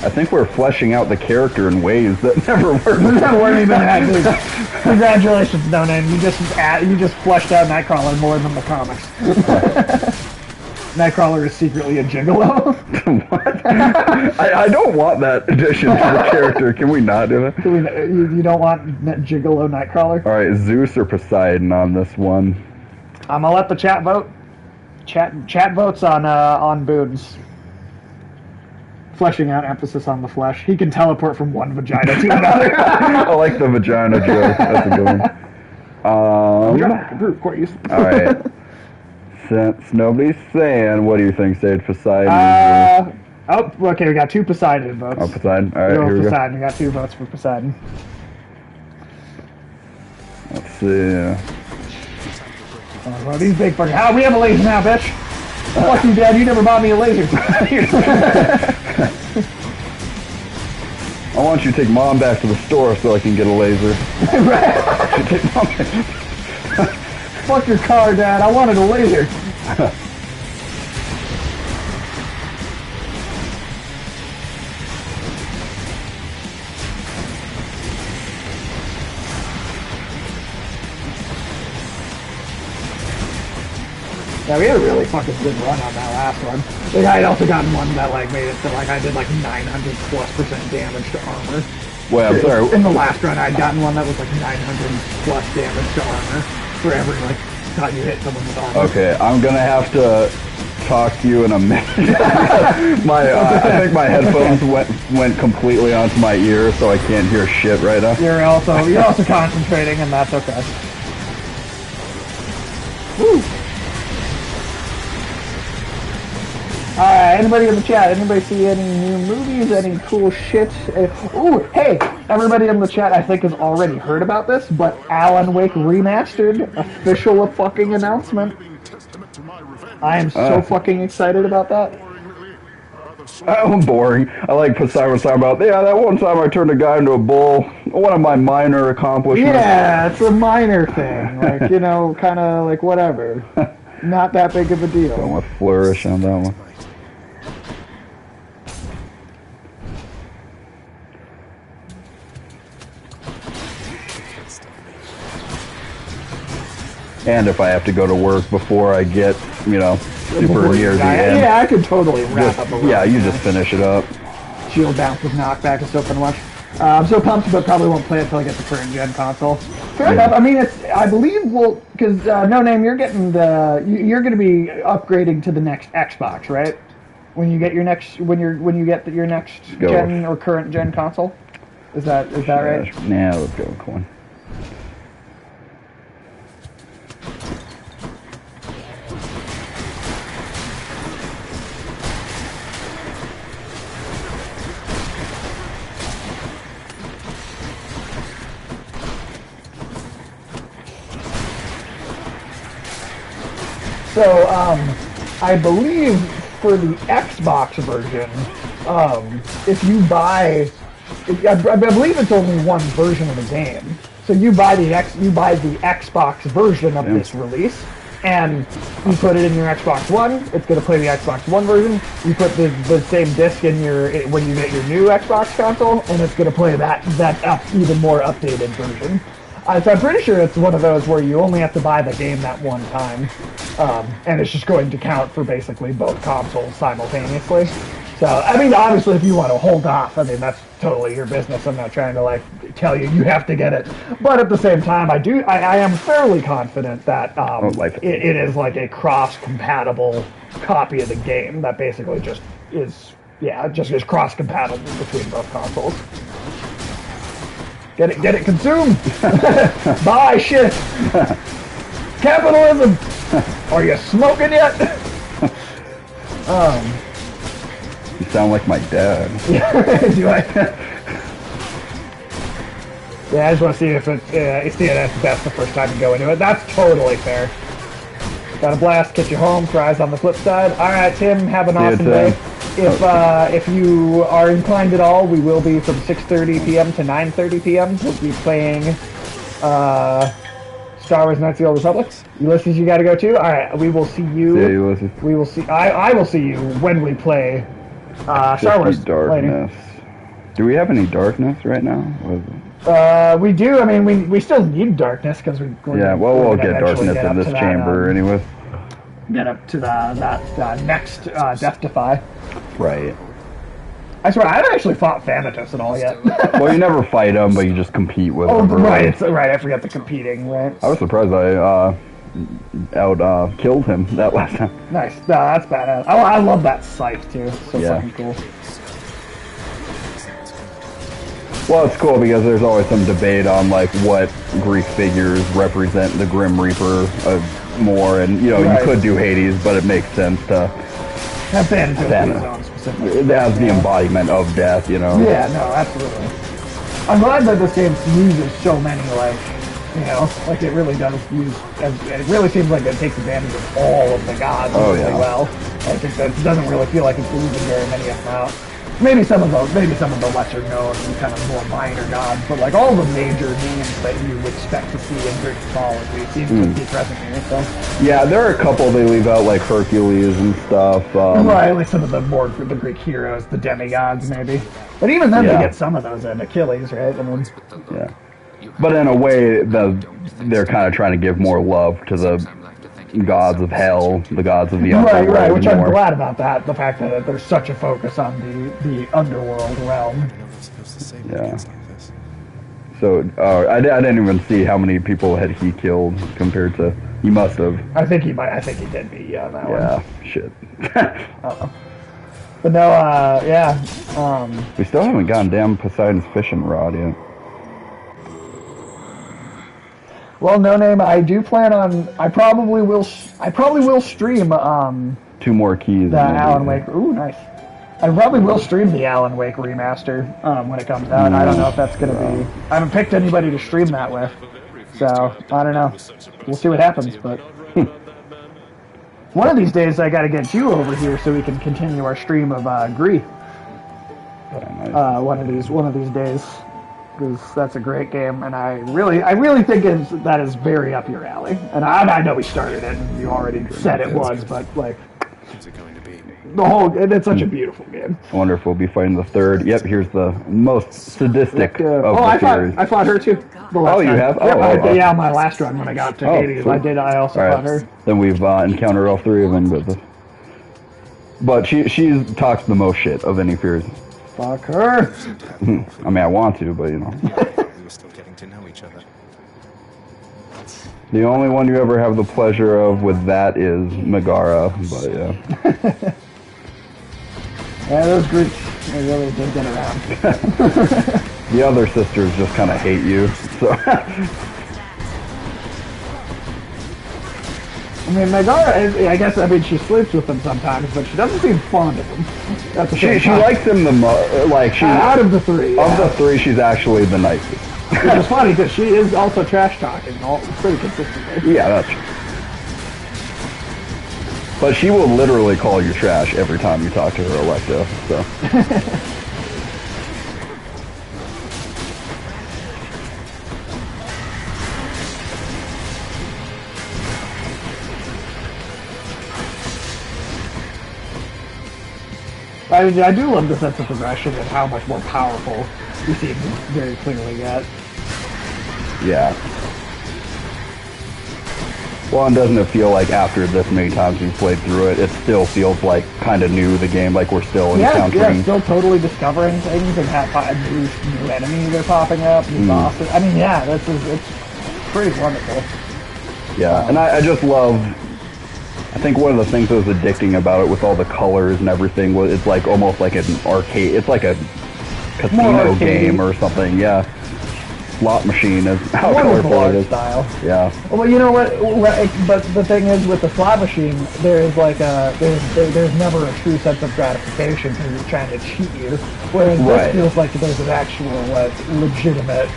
I think we're fleshing out the character in ways that never worked. Weren't even that. Congratulations, No Name. You just fleshed out Nightcrawler more than the comics. Nightcrawler is secretly a gigolo. What? I don't want that addition to the character. Can we not do it? You don't want gigolo Nightcrawler? All right, Zeus or Poseidon on this one? I'm gonna let the chat vote. Chat votes on Boons. Fleshing out, emphasis on the flesh. He can teleport from one vagina to another. I like the vagina joke. That's a good one. All right. Since nobody's saying, what do you think, Sage? Poseidon? Okay, we got 2 Poseidon votes. Oh, Poseidon. All right, here we Poseidon. We got 2 votes for Poseidon. Let's see. Oh, these big fuckers. We have a laser now, bitch. Fuck you, Dad. You never bought me a laser. I want you to take Mom back to the store so I can get a laser. Take Mom back. Fuck your car, Dad. I wanted a laser. Yeah, we had a really fucking good run on that last one. Like, I had also gotten one that like made it so like I did like 900+% damage to armor. Wait, I'm sorry. In the last run, I'd gotten one that was like 900+ damage to armor for every like thought you hit someone with all. Okay, I'm gonna have to talk to you in a minute. I think my headphones went completely onto my ear, so I can't hear shit right now. You're also concentrating, and that's okay. Woo. Alright, anybody in the chat? Anybody see any new movies? Any cool shit? Ooh, hey! Everybody in the chat, I think, has already heard about this, but Alan Wake Remastered, official fucking announcement. I am so fucking excited about that. Boring. I like Poseidon was talking about, yeah, that one time I turned a guy into a bull. One of my minor accomplishments. Yeah, it's a minor thing. Like, you know, kind of like whatever. Not that big of a deal. Going with flourish on that one. And if I have to go to work before I get, you know, super near the end. Yeah, I could totally wrap up a run. Yeah, you just finish it up. Shield bounce with knockback is so fun to watch. I'm so pumped, but probably won't play it until I get the current gen console. Fair enough. I mean, I believe because No Name, you're getting you're going to be upgrading to the next Xbox, right? When you get your next when you get your next gen or current gen console, is that right? Yeah, let's go with coin. So, I believe for the Xbox version, if you buy, I believe it's only one version of the game. So you buy the Xbox version of this release, and you put it in your Xbox One. It's going to play the Xbox One version. You put the same disc in when you get your new Xbox console, and it's going to play that even more updated version. So I'm pretty sure it's one of those where you only have to buy the game that one time, and it's just going to count for basically both consoles simultaneously. So, I mean, obviously, if you want to hold off, I mean, that's totally your business. I'm not trying to, like, tell you have to get it. But at the same time, I am fairly confident that it is, like, a cross-compatible copy of the game that basically just is cross-compatible between both consoles. Get it consumed! Buy shit! Capitalism! Are you smoking yet? You sound like my dad. Do I? Yeah, I just want to see if that's the first time you go into it. That's totally fair. Got a blast, get you home, fries on the flip side. Alright, Tim, have an awesome day. If you are inclined at all, we will be from 6:30 p.m. to 9:30 p.m. We'll be playing Star Wars Knights of the Old Republic. Ulysses, you gotta go too? Alright, we will see you. See you, Ulysses. We will see. I will see you when we play Star Wars Darkness. Later. Do we have any darkness right now? We do. I mean, we still need darkness because we'll get darkness in this chamber anyway. Get up to that next Death Defy. Right. I swear, I haven't actually fought Thanatos at all yet. Well, you never fight him, but you just compete with him. Right. Right. I forgot the competing. Right. I was surprised I killed him that last time. Nice. No, that's badass. I love that scythe too. So fucking cool. Well, it's cool because there's always some debate on like what Greek figures represent the Grim Reaper more, and you could do Hades, but it makes sense to have Thanatos specifically. It has the embodiment of death, Yeah, no, absolutely. I'm glad that this game uses so many like it really does use. It really seems like it takes advantage of all of the gods really well. Like it doesn't really feel like it's losing very many of them out. Maybe some of the lesser known and kind of more minor gods, but like all the major names that you would expect to see in Greek mythology seem to be present here. So yeah, there are a couple they leave out like Hercules and stuff. Right, like some of the Greek heroes, the demigods maybe. But even then, they get some of those in Achilles, right? I mean, yeah. But in a way, they're kind of trying to give more love to the gods of hell, the gods of the underworld. Right, which I'm glad about that, the fact that there's such a focus on the underworld realm. Yeah. So, I didn't even see how many people had he killed compared to. He must have. I think he might. I think he did beat you on that one. Yeah, shit. But no, yeah. We still haven't gotten damn Poseidon's fishing rod yet. Well, no name. I do plan on. I probably will stream. 2 more keys. The Alan Wake. Ooh, nice. I probably will stream the Alan Wake remaster when it comes out. I don't know if that's going to be... I haven't picked anybody to stream that with. So, I don't know. We'll see what happens, but... One of these days, I got to get you over here so we can continue our stream of Gree. One of these days. Because that's a great game, and I really think that is very up your alley. And I know we started it, and you already said it was, but, like... It's such a beautiful game. I wonder if we'll be fighting the third. Yep, here's the most sadistic of the series. I fought her too. Oh, you have? Yeah, my last run when I got to Hades, cool. I also fought her. Then we've encountered all 3 of them, but she talks the most shit of any Fears. Fuck her. I mean, I want to, but you know. We're still getting to know each other. The only one you ever have the pleasure of with that is Megara, but yeah. Yeah, those groups, they really did get around. The other sisters just kind of hate you, so... I mean, Megara, I guess, she sleeps with them sometimes, but she doesn't seem fond of them. She likes him the most, out of the 3. Of the 3, she's actually the nicest. Which is funny, because she is also trash-talking pretty consistently. Yeah, that's true. But she will literally call you trash every time you talk to her, Electa, so... I do love the sense of progression and how much more powerful you seem to very clearly get. Yeah. Well, and doesn't it feel like after this many times we've played through it, it still feels like kind of new, the game, like we're still encountering... Yeah, still totally discovering things and have new enemies are popping up, new bosses. I mean, yeah, it's pretty wonderful. Yeah, and I just love... I think one of the things that was addicting about it with all the colors and everything was it's like almost like an arcade. It's like a casino game or something. Yeah, slot machine is how colorful it is. Style. Yeah. Well, you know what? But the thing is, with the slot machine, there is like there's never a true sense of gratification because you're trying to cheat you. Whereas this feels like there's an actual legitimate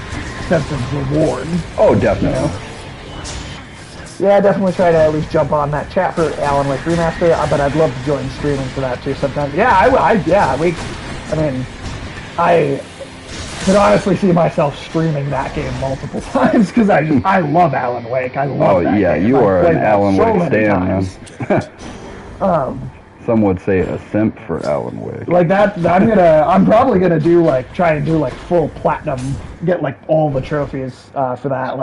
sense of reward. Oh, definitely. You know? Yeah, definitely try to at least jump on that chat for Alan Wake Remaster, but I'd love to join streaming for that too sometimes. Yeah, I could honestly see myself streaming that game multiple times because I love Alan Wake. I love that game. You are an Alan so Wake stan, man. Some would say a simp for Alan Wake. Like that, I'm probably gonna try and do full platinum, get all the trophies for that,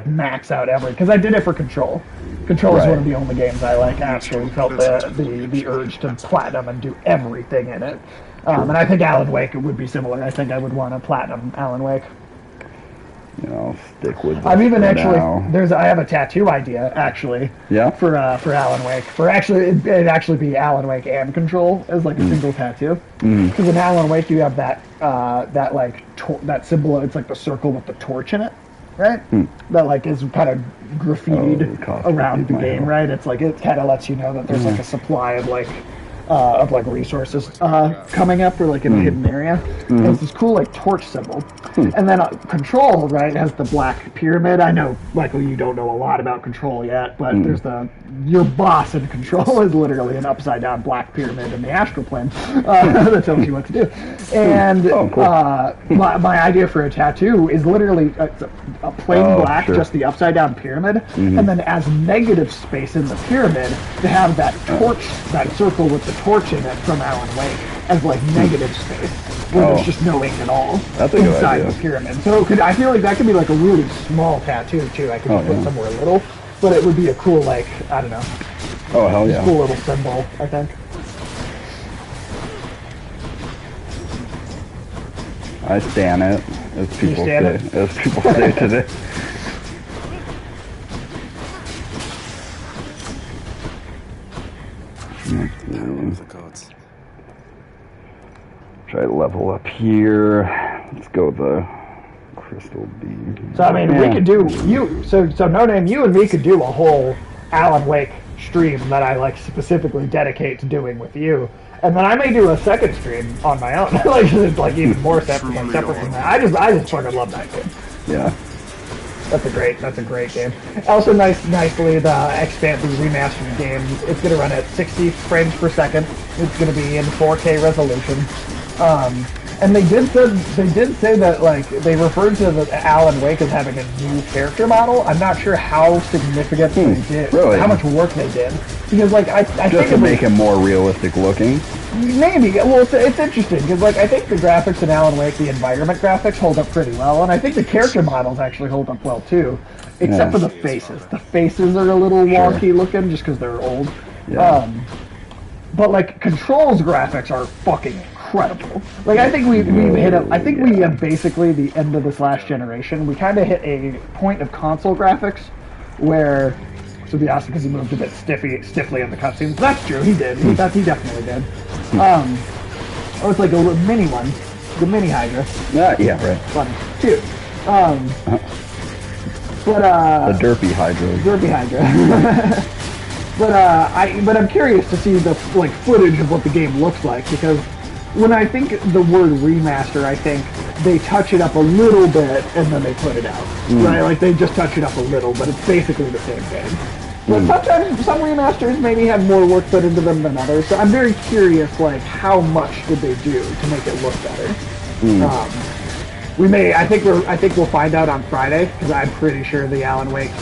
max out because I did it for Control. Control is one of the only games I actually felt the urge to platinum and do everything in it. And I think Alan Wake would be similar. I think I would want to platinum Alan Wake. Stick with. I've even I have a tattoo idea actually. Yeah. For Alan Wake. It'd actually be Alan Wake and Control as a single tattoo. Because in Alan Wake you have that that symbol. It's like the circle with the torch in it, right? That is kind of graffitied around the game, right? It's it kind of lets you know that there's a supply of resources coming up or in a hidden area. And it's this cool torch symbol. And then Control, right, has the black pyramid. I know you don't know a lot about Control yet, but there's your boss in Control is literally an upside down black pyramid in the astral plane that tells you what to do. And my idea for a tattoo is literally a plain black, just the upside down pyramid, and then as negative space in the pyramid to have that torch, that circle with the torch in it from Alan Wake as negative space where there's just no ink at all inside the pyramid. So I feel like that could be a really small tattoo too. I could put somewhere little, but it would be a cool I don't know. Oh hell yeah! Cool little symbol, I think. I stan it. as people say today. Try to level up here. Let's go with the crystal beam. So I mean, we could do So No Name, you and me could do a whole Alan Wake stream that I like specifically dedicate to doing with you, and then I may do a second stream on my own, like even more separate from that. I just fucking love that game. Yeah. That's a great game. Also, nicely the expanded remastered game. It's gonna run at 60 frames per second. It's gonna be in 4K resolution. And they did say that, like, they referred to the Alan Wake as having a new character model. I'm not sure how significant they did, really? How much work they did, because like I just think to make him more realistic looking. Maybe. Well, it's interesting because, like, I think the graphics in Alan Wake, the environment graphics, hold up pretty well, and I think the character models actually hold up well too, except for the faces. The faces are a little wonky looking just because they're old. Yeah. But like Control's graphics are fucking incredible. Like I think we've hit a. I think we have basically the end of this last generation. We kind of hit a point of console graphics where. To be honest, because he moved a bit stiffly in the cutscenes. That's true. He did. He definitely did. Oh, it's like a little mini one, the mini Hydra. Yeah, right. Funny, cute. But the derpy Hydra. Derpy Hydra. But I'm curious to see the footage of what the game looks like, because when I think the word remaster, I think they touch it up a little bit and then they put it out, right? Like they just touch it up a little, but it's basically the same game. But sometimes some remasters maybe have more work put into them than others. So I'm very curious, like how much did they do to make it look better? I think we'll find out on Friday, because I'm pretty sure the Alan Wake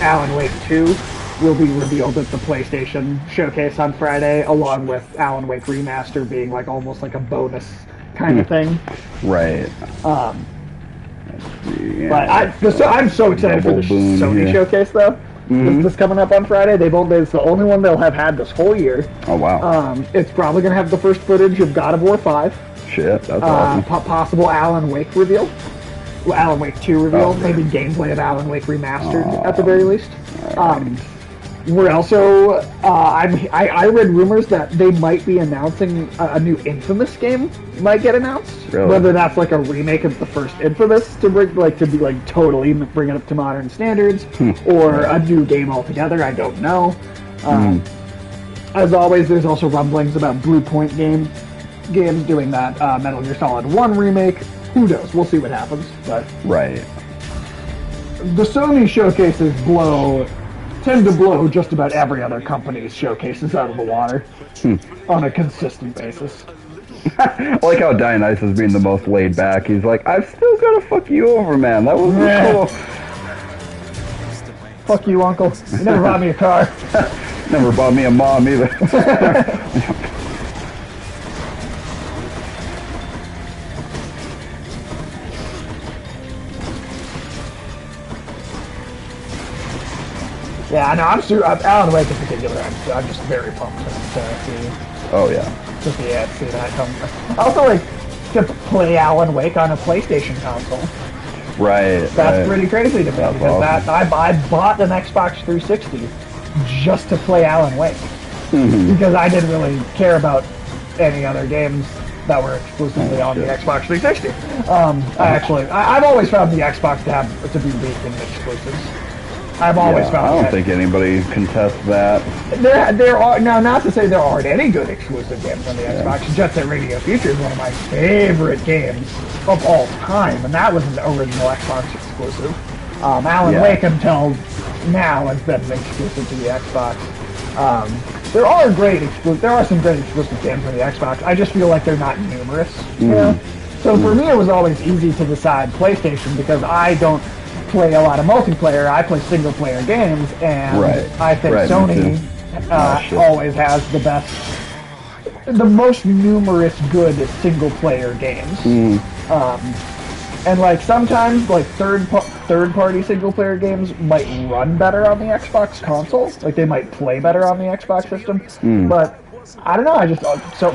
2 will be revealed at the PlayStation showcase on Friday, along with Alan Wake Remaster being like almost like a bonus kind of thing. Right. But I'm so excited for the Sony showcase though. This coming up on Friday. It's the only one they'll have had this whole year. Oh wow. It's probably gonna have the first footage of God of War 5. Shit, that's awesome. Possible Alan Wake reveal. Alan Wake 2 reveal. Maybe gameplay of Alan Wake Remastered at the very least. We're also, I read rumors that they might be announcing a new Infamous game might get announced. Really? Whether that's like a remake of the first Infamous to bring, totally bring it up to modern standards, or a new game altogether. I don't know. As always, there's also rumblings about Blue Point games doing that Metal Gear Solid 1 remake. Who knows? We'll see what happens. But right. The Sony showcases tend to blow just about every other company's showcases out of the water on a consistent basis. I like how Dionysus is being the most laid back. He's like, I've still got to fuck you over, man. That was cool. Fuck you, uncle. You never bought me a car. Never bought me a mom either. Yeah, no, Alan Wake in particular, I'm just very pumped to see. Oh, yeah. To see that come. Also, like, to play Alan Wake on a PlayStation console. Right. That's pretty crazy to me, because awesome. I bought an Xbox 360 just to play Alan Wake. Because I didn't really care about any other games that were exclusively on the Xbox 360. I've always found the Xbox to be weak in exclusives. I've always found I don't think anybody contests that. There are now, not to say there aren't any good exclusive games on the Xbox. Jet Set Radio Future is one of my favorite games of all time, and that was an original Xbox exclusive. Alan Wake until now has been exclusive to the Xbox. There are some great exclusive games on the Xbox. I just feel like they're not numerous. You know? So for me, it was always easy to decide PlayStation because I don't play a lot of multiplayer. I play single player games, and I think Sony always has the most numerous good single player games. And like sometimes like third party single player games might run better on the Xbox console. Like they might play better on the Xbox system. But I don't know. I just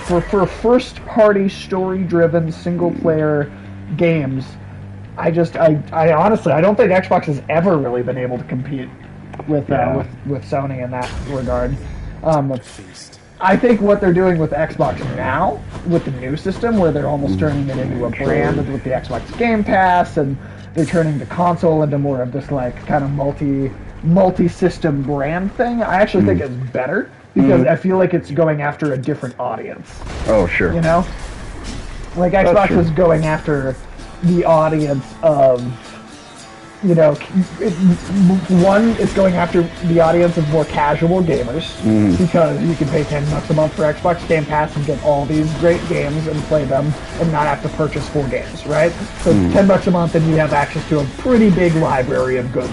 for first party story driven single player games, I honestly, I don't think Xbox has ever really been able to compete with with Sony in that regard. I think what they're doing with Xbox now, with the new system, where they're almost turning it into a brand with the Xbox Game Pass, and they're turning the console into more of this like kind of multi-system brand thing. I actually think it's better because I feel like it's going after a different audience. Oh, sure. You know, like Xbox is going after the audience of, you know, one, it's going after the audience of more casual gamers because you can pay $10 a month for Xbox Game Pass and get all these great games and play them and not have to purchase 4 games, right? So $10 a month and you have access to a pretty big library of good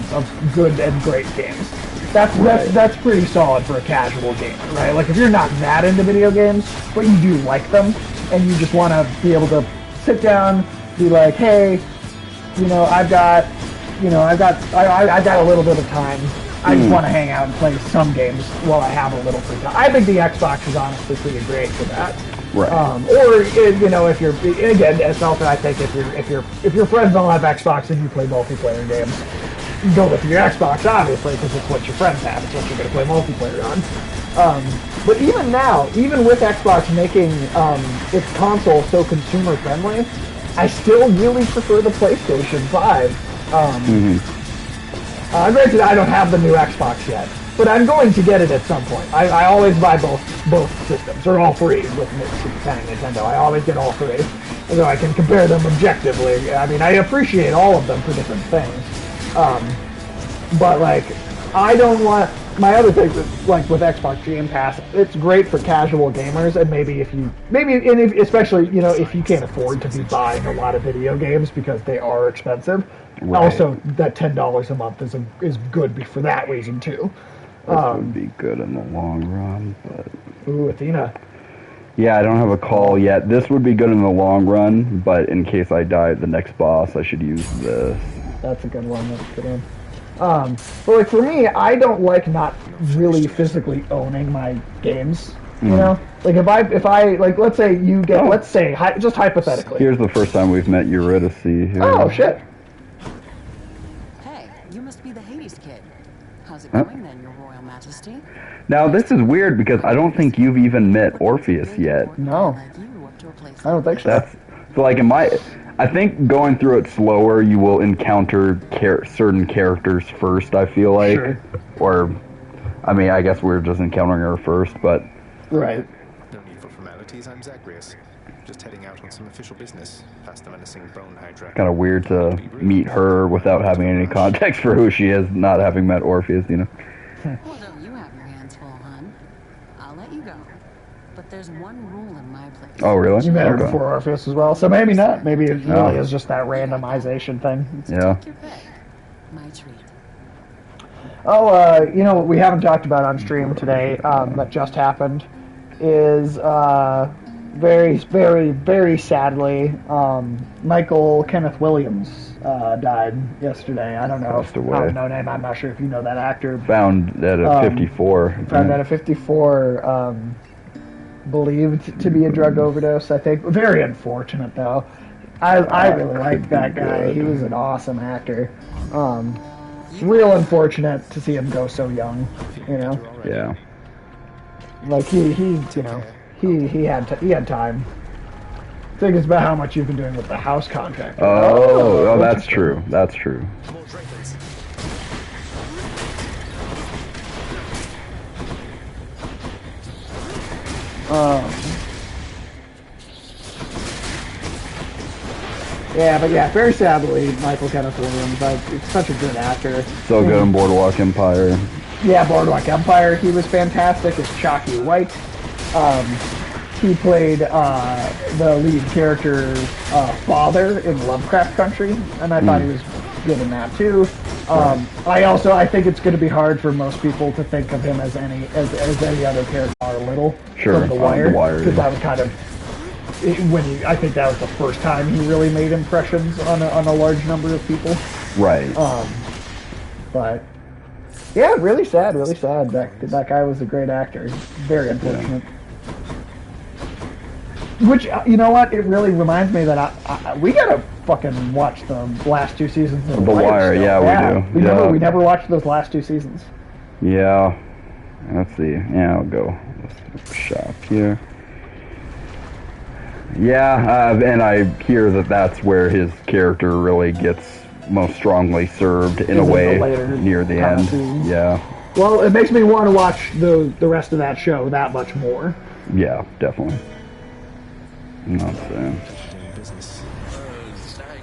and great games. That's pretty solid for a casual gamer, right? Like if you're not that into video games, but you do like them and you just want to be able to sit down, be like, hey, you know, I've got a little bit of time. I just want to hang out and play some games while I have a little free time. I think the Xbox is honestly pretty great for that. Right. Or you know, if you're again, as also I think if your friends don't have Xbox and you play multiplayer games, go with your Xbox obviously because it's what your friends have. It's what you're going to play multiplayer on. But even now, even with Xbox making its console so consumer friendly, I still really prefer the PlayStation 5. Granted, I don't have the new Xbox yet, but I'm going to get it at some point. I always buy both systems, or all three with Nintendo. I always get all three, so I can compare them objectively. I mean, I appreciate all of them for different things, but like, I don't want. My other thing, like with Xbox Game Pass, it's great for casual gamers, and especially, you know, if you can't afford to be buying a lot of video games because they are expensive. Right. Also, that $10 a month is good for that reason too. This would be good in the long run, but ooh, Athena. Yeah, I don't have a call yet. This would be good in the long run, but in case I die at the next boss, I should use this. That's a good one. That's a good one. But like for me, I don't like not really physically owning my games. You know, like if I like, let's say you get, let's say just hypothetically. Here's the first time we've met Eurydice here. Oh shit! Hey, you must be the Hades kid. How's it going then, Your Royal Majesty? Now this is weird because I don't think you've even met Orpheus yet. No, I don't think so. So like I think going through it slower, you will encounter certain characters first, I feel like. Sure. Or, I mean, I guess we're just encountering her first, but... Right. No need for formalities, I'm Zagreus. Just heading out on some official business, past the menacing bone hydra. Kind of weird to meet her without having any context for who she is, not having met Orpheus, you know? Well, don't you have your hands full, hon? I'll let you go. But there's one rule in my place. Oh, really? You met her before Orpheus as well, so maybe not. Maybe it really is just that randomization thing. Yeah. Take your pick. My treat. Oh, you know what we haven't talked about on stream today that just happened is very, very, very sadly, Michael Kenneth Williams died yesterday. I don't know. No name. I'm not sure if you know that actor. Found at a 54. Found at a 54. Believed to be a drug overdose, I think. Very unfortunate, though. I really liked that guy. He was an awesome actor. Real unfortunate to see him go so young, you know? Yeah. Like, he had time. I think it's about how much you've been doing with the house contract. Oh, that's true. That's true. Yeah, but yeah, very sadly, Michael Kenneth Williams. He's such a good actor. So good in Boardwalk Empire. Yeah, Boardwalk Empire. He was fantastic as Chalky White. He played the lead character's father in Lovecraft Country, and I thought he was good in that too. I think it's going to be hard for most people to think of him as any other character. Little from The Wire, because that was kind of I think that was the first time he really made impressions on a large number of people. Right. But yeah, really sad. That guy was a great actor. Very unfortunate. Yeah. Which, you know what? It really reminds me that we gotta fucking watch the last 2 seasons of The Wire, still. yeah, we do. We never watched those last 2 seasons. Yeah. Let's see. Yeah, I'll go. Let's shop here. Yeah, and I hear that that's where his character really gets most strongly served in a way near the end. Yeah. Well, it makes me want to watch the rest of that show that much more. Yeah, definitely. Not saying. Zag,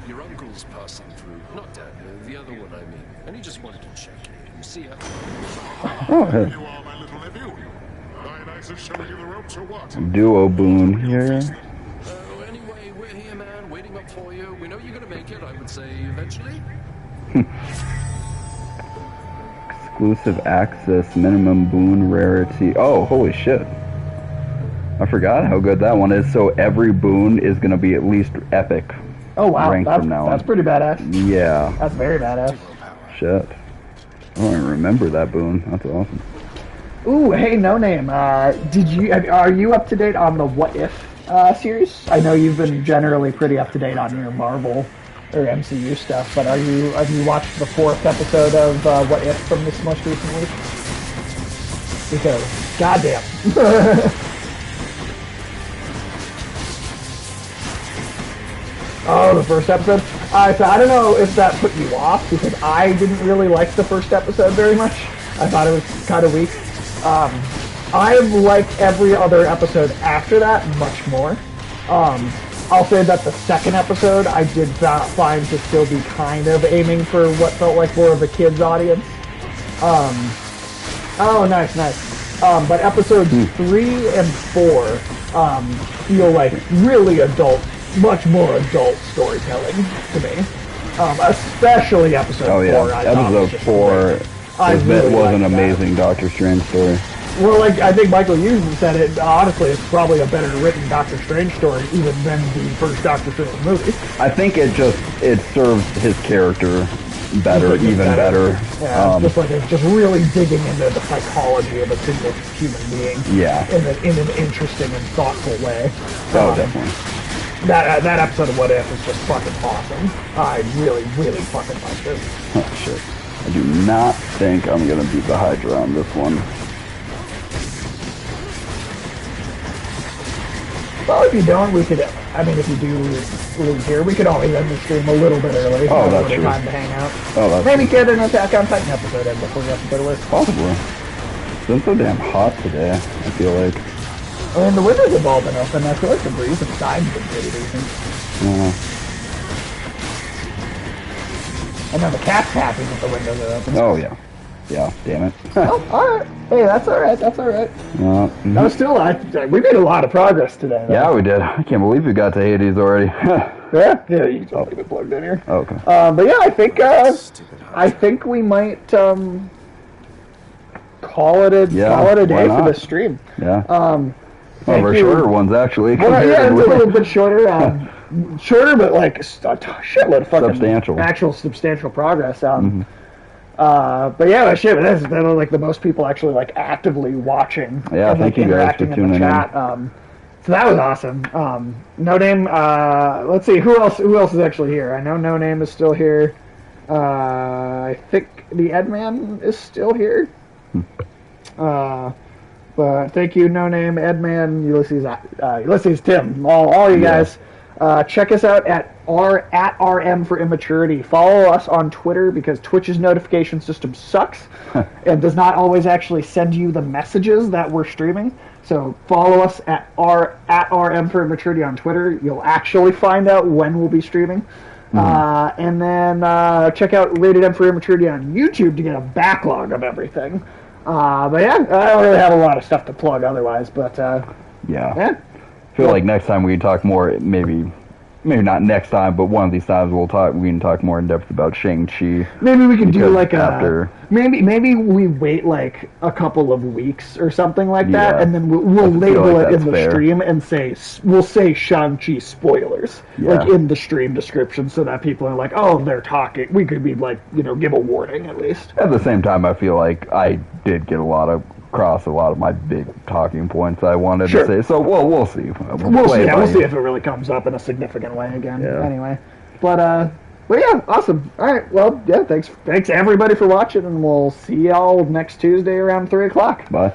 your uncle's passing through. Not Dad, the other one, I mean. And he just wanted to check in. See ya. Oh, hey. You are my little nephew. Nine eyes have shown you the ropes or what? Duo boon here. Anyway, we're here, man. Waiting up for you. We know you're gonna make it, I would say, eventually. Exclusive access, minimum boon rarity. Oh, holy shit. I forgot how good that one is. So every boon is going to be at least epic. Oh, wow. Rank from now That's on. pretty badass. Yeah. That's very badass. Shit. I don't even remember that boon. That's awesome. Ooh, hey, No Name. Are you up to date on the What If series? I know you've been generally pretty up to date on your Marvel or MCU stuff, but have you watched the 4th episode of What If from this most recent week? Because, goddamn. Oh, the first episode? So I don't know if that put you off, because I didn't really like the first episode very much. I thought it was kind of weak. I've liked every other episode after that much more. I'll say that the second episode I did find to still be kind of aiming for what felt like more of a kid's audience. Oh, nice. But episodes 3 and 4 feel like really adult, much more adult storytelling to me. Especially episode 4. Episode 4 was an amazing Doctor Strange story. Well, like, I think Michael Hughes said it, honestly, it's probably a better written Doctor Strange story even than the first Doctor Strange movie. I think it serves his character better, better. Yeah, it's just really digging into the psychology of a single human being. Yeah. In an interesting and thoughtful way. Oh, definitely. That episode of What If is just fucking awesome. I really, really fucking like it. Oh, shit. I do not think I'm going to beat the Hydra on this one. Well, if you don't, we could, if you do leave here, we could always end the stream a little bit early. Oh, that's true. Time to hang out. Oh, that's Maybe get an Attack on Titan episode in before we have to go to work. Possibly. It's been so damn hot today, I feel like. I mean, the windows have all been open. I feel like the breeze inside's been pretty decent. Yeah. I know the cat's happy that the windows are open. Oh, yeah. Yeah, damn it. Oh, alright. Hey, that's alright. No, still, we made a lot of progress today, though. Yeah, we did. I can't believe we got to Hades already. Yeah, you don't leave it plugged in here. Oh, okay. But yeah, I think we might call it a day for the stream. Yeah. One of our shorter ones, actually. Well, yeah, it's a little bit shorter. Shorter, but like a shitload of fucking substantial progress. But yeah, shit, that's like the most people actually like actively watching. Yeah, and, thank you guys for tuning in. Chat. So that was awesome. No Name. Let's see who else is actually here. I know No Name is still here. I think the Edman is still here. But thank you, No Name, Edman, Ulysses, Tim, all you guys. Check us out at RM for Immaturity. Follow us on Twitter because Twitch's notification system sucks and does not always actually send you the messages that we're streaming. So follow us at RM for Immaturity on Twitter. You'll actually find out when we'll be streaming. And then check out Rated M for Immaturity on YouTube to get a backlog of everything. But yeah, I don't really have a lot of stuff to plug otherwise. But yeah. I feel like next time we can talk more, maybe not next time, but one of these times we can talk more in depth about Shang-Chi. Maybe we can do like maybe we wait like a couple of weeks or something like that, and then we'll label it in the stream and we'll say Shang-Chi spoilers like in the stream description so that people are like, oh, they're talking. We could be like, give a warning at least. At the same time, I feel like I did get a lot of across a lot of my big talking points I wanted Sure. to say. So we'll see. We'll play see. it by We'll see ear. if it really comes up in a significant way again. Yeah. Anyway, but yeah, awesome. All right, well, yeah, thanks everybody for watching, and we'll see y'all next Tuesday around 3:00. Bye.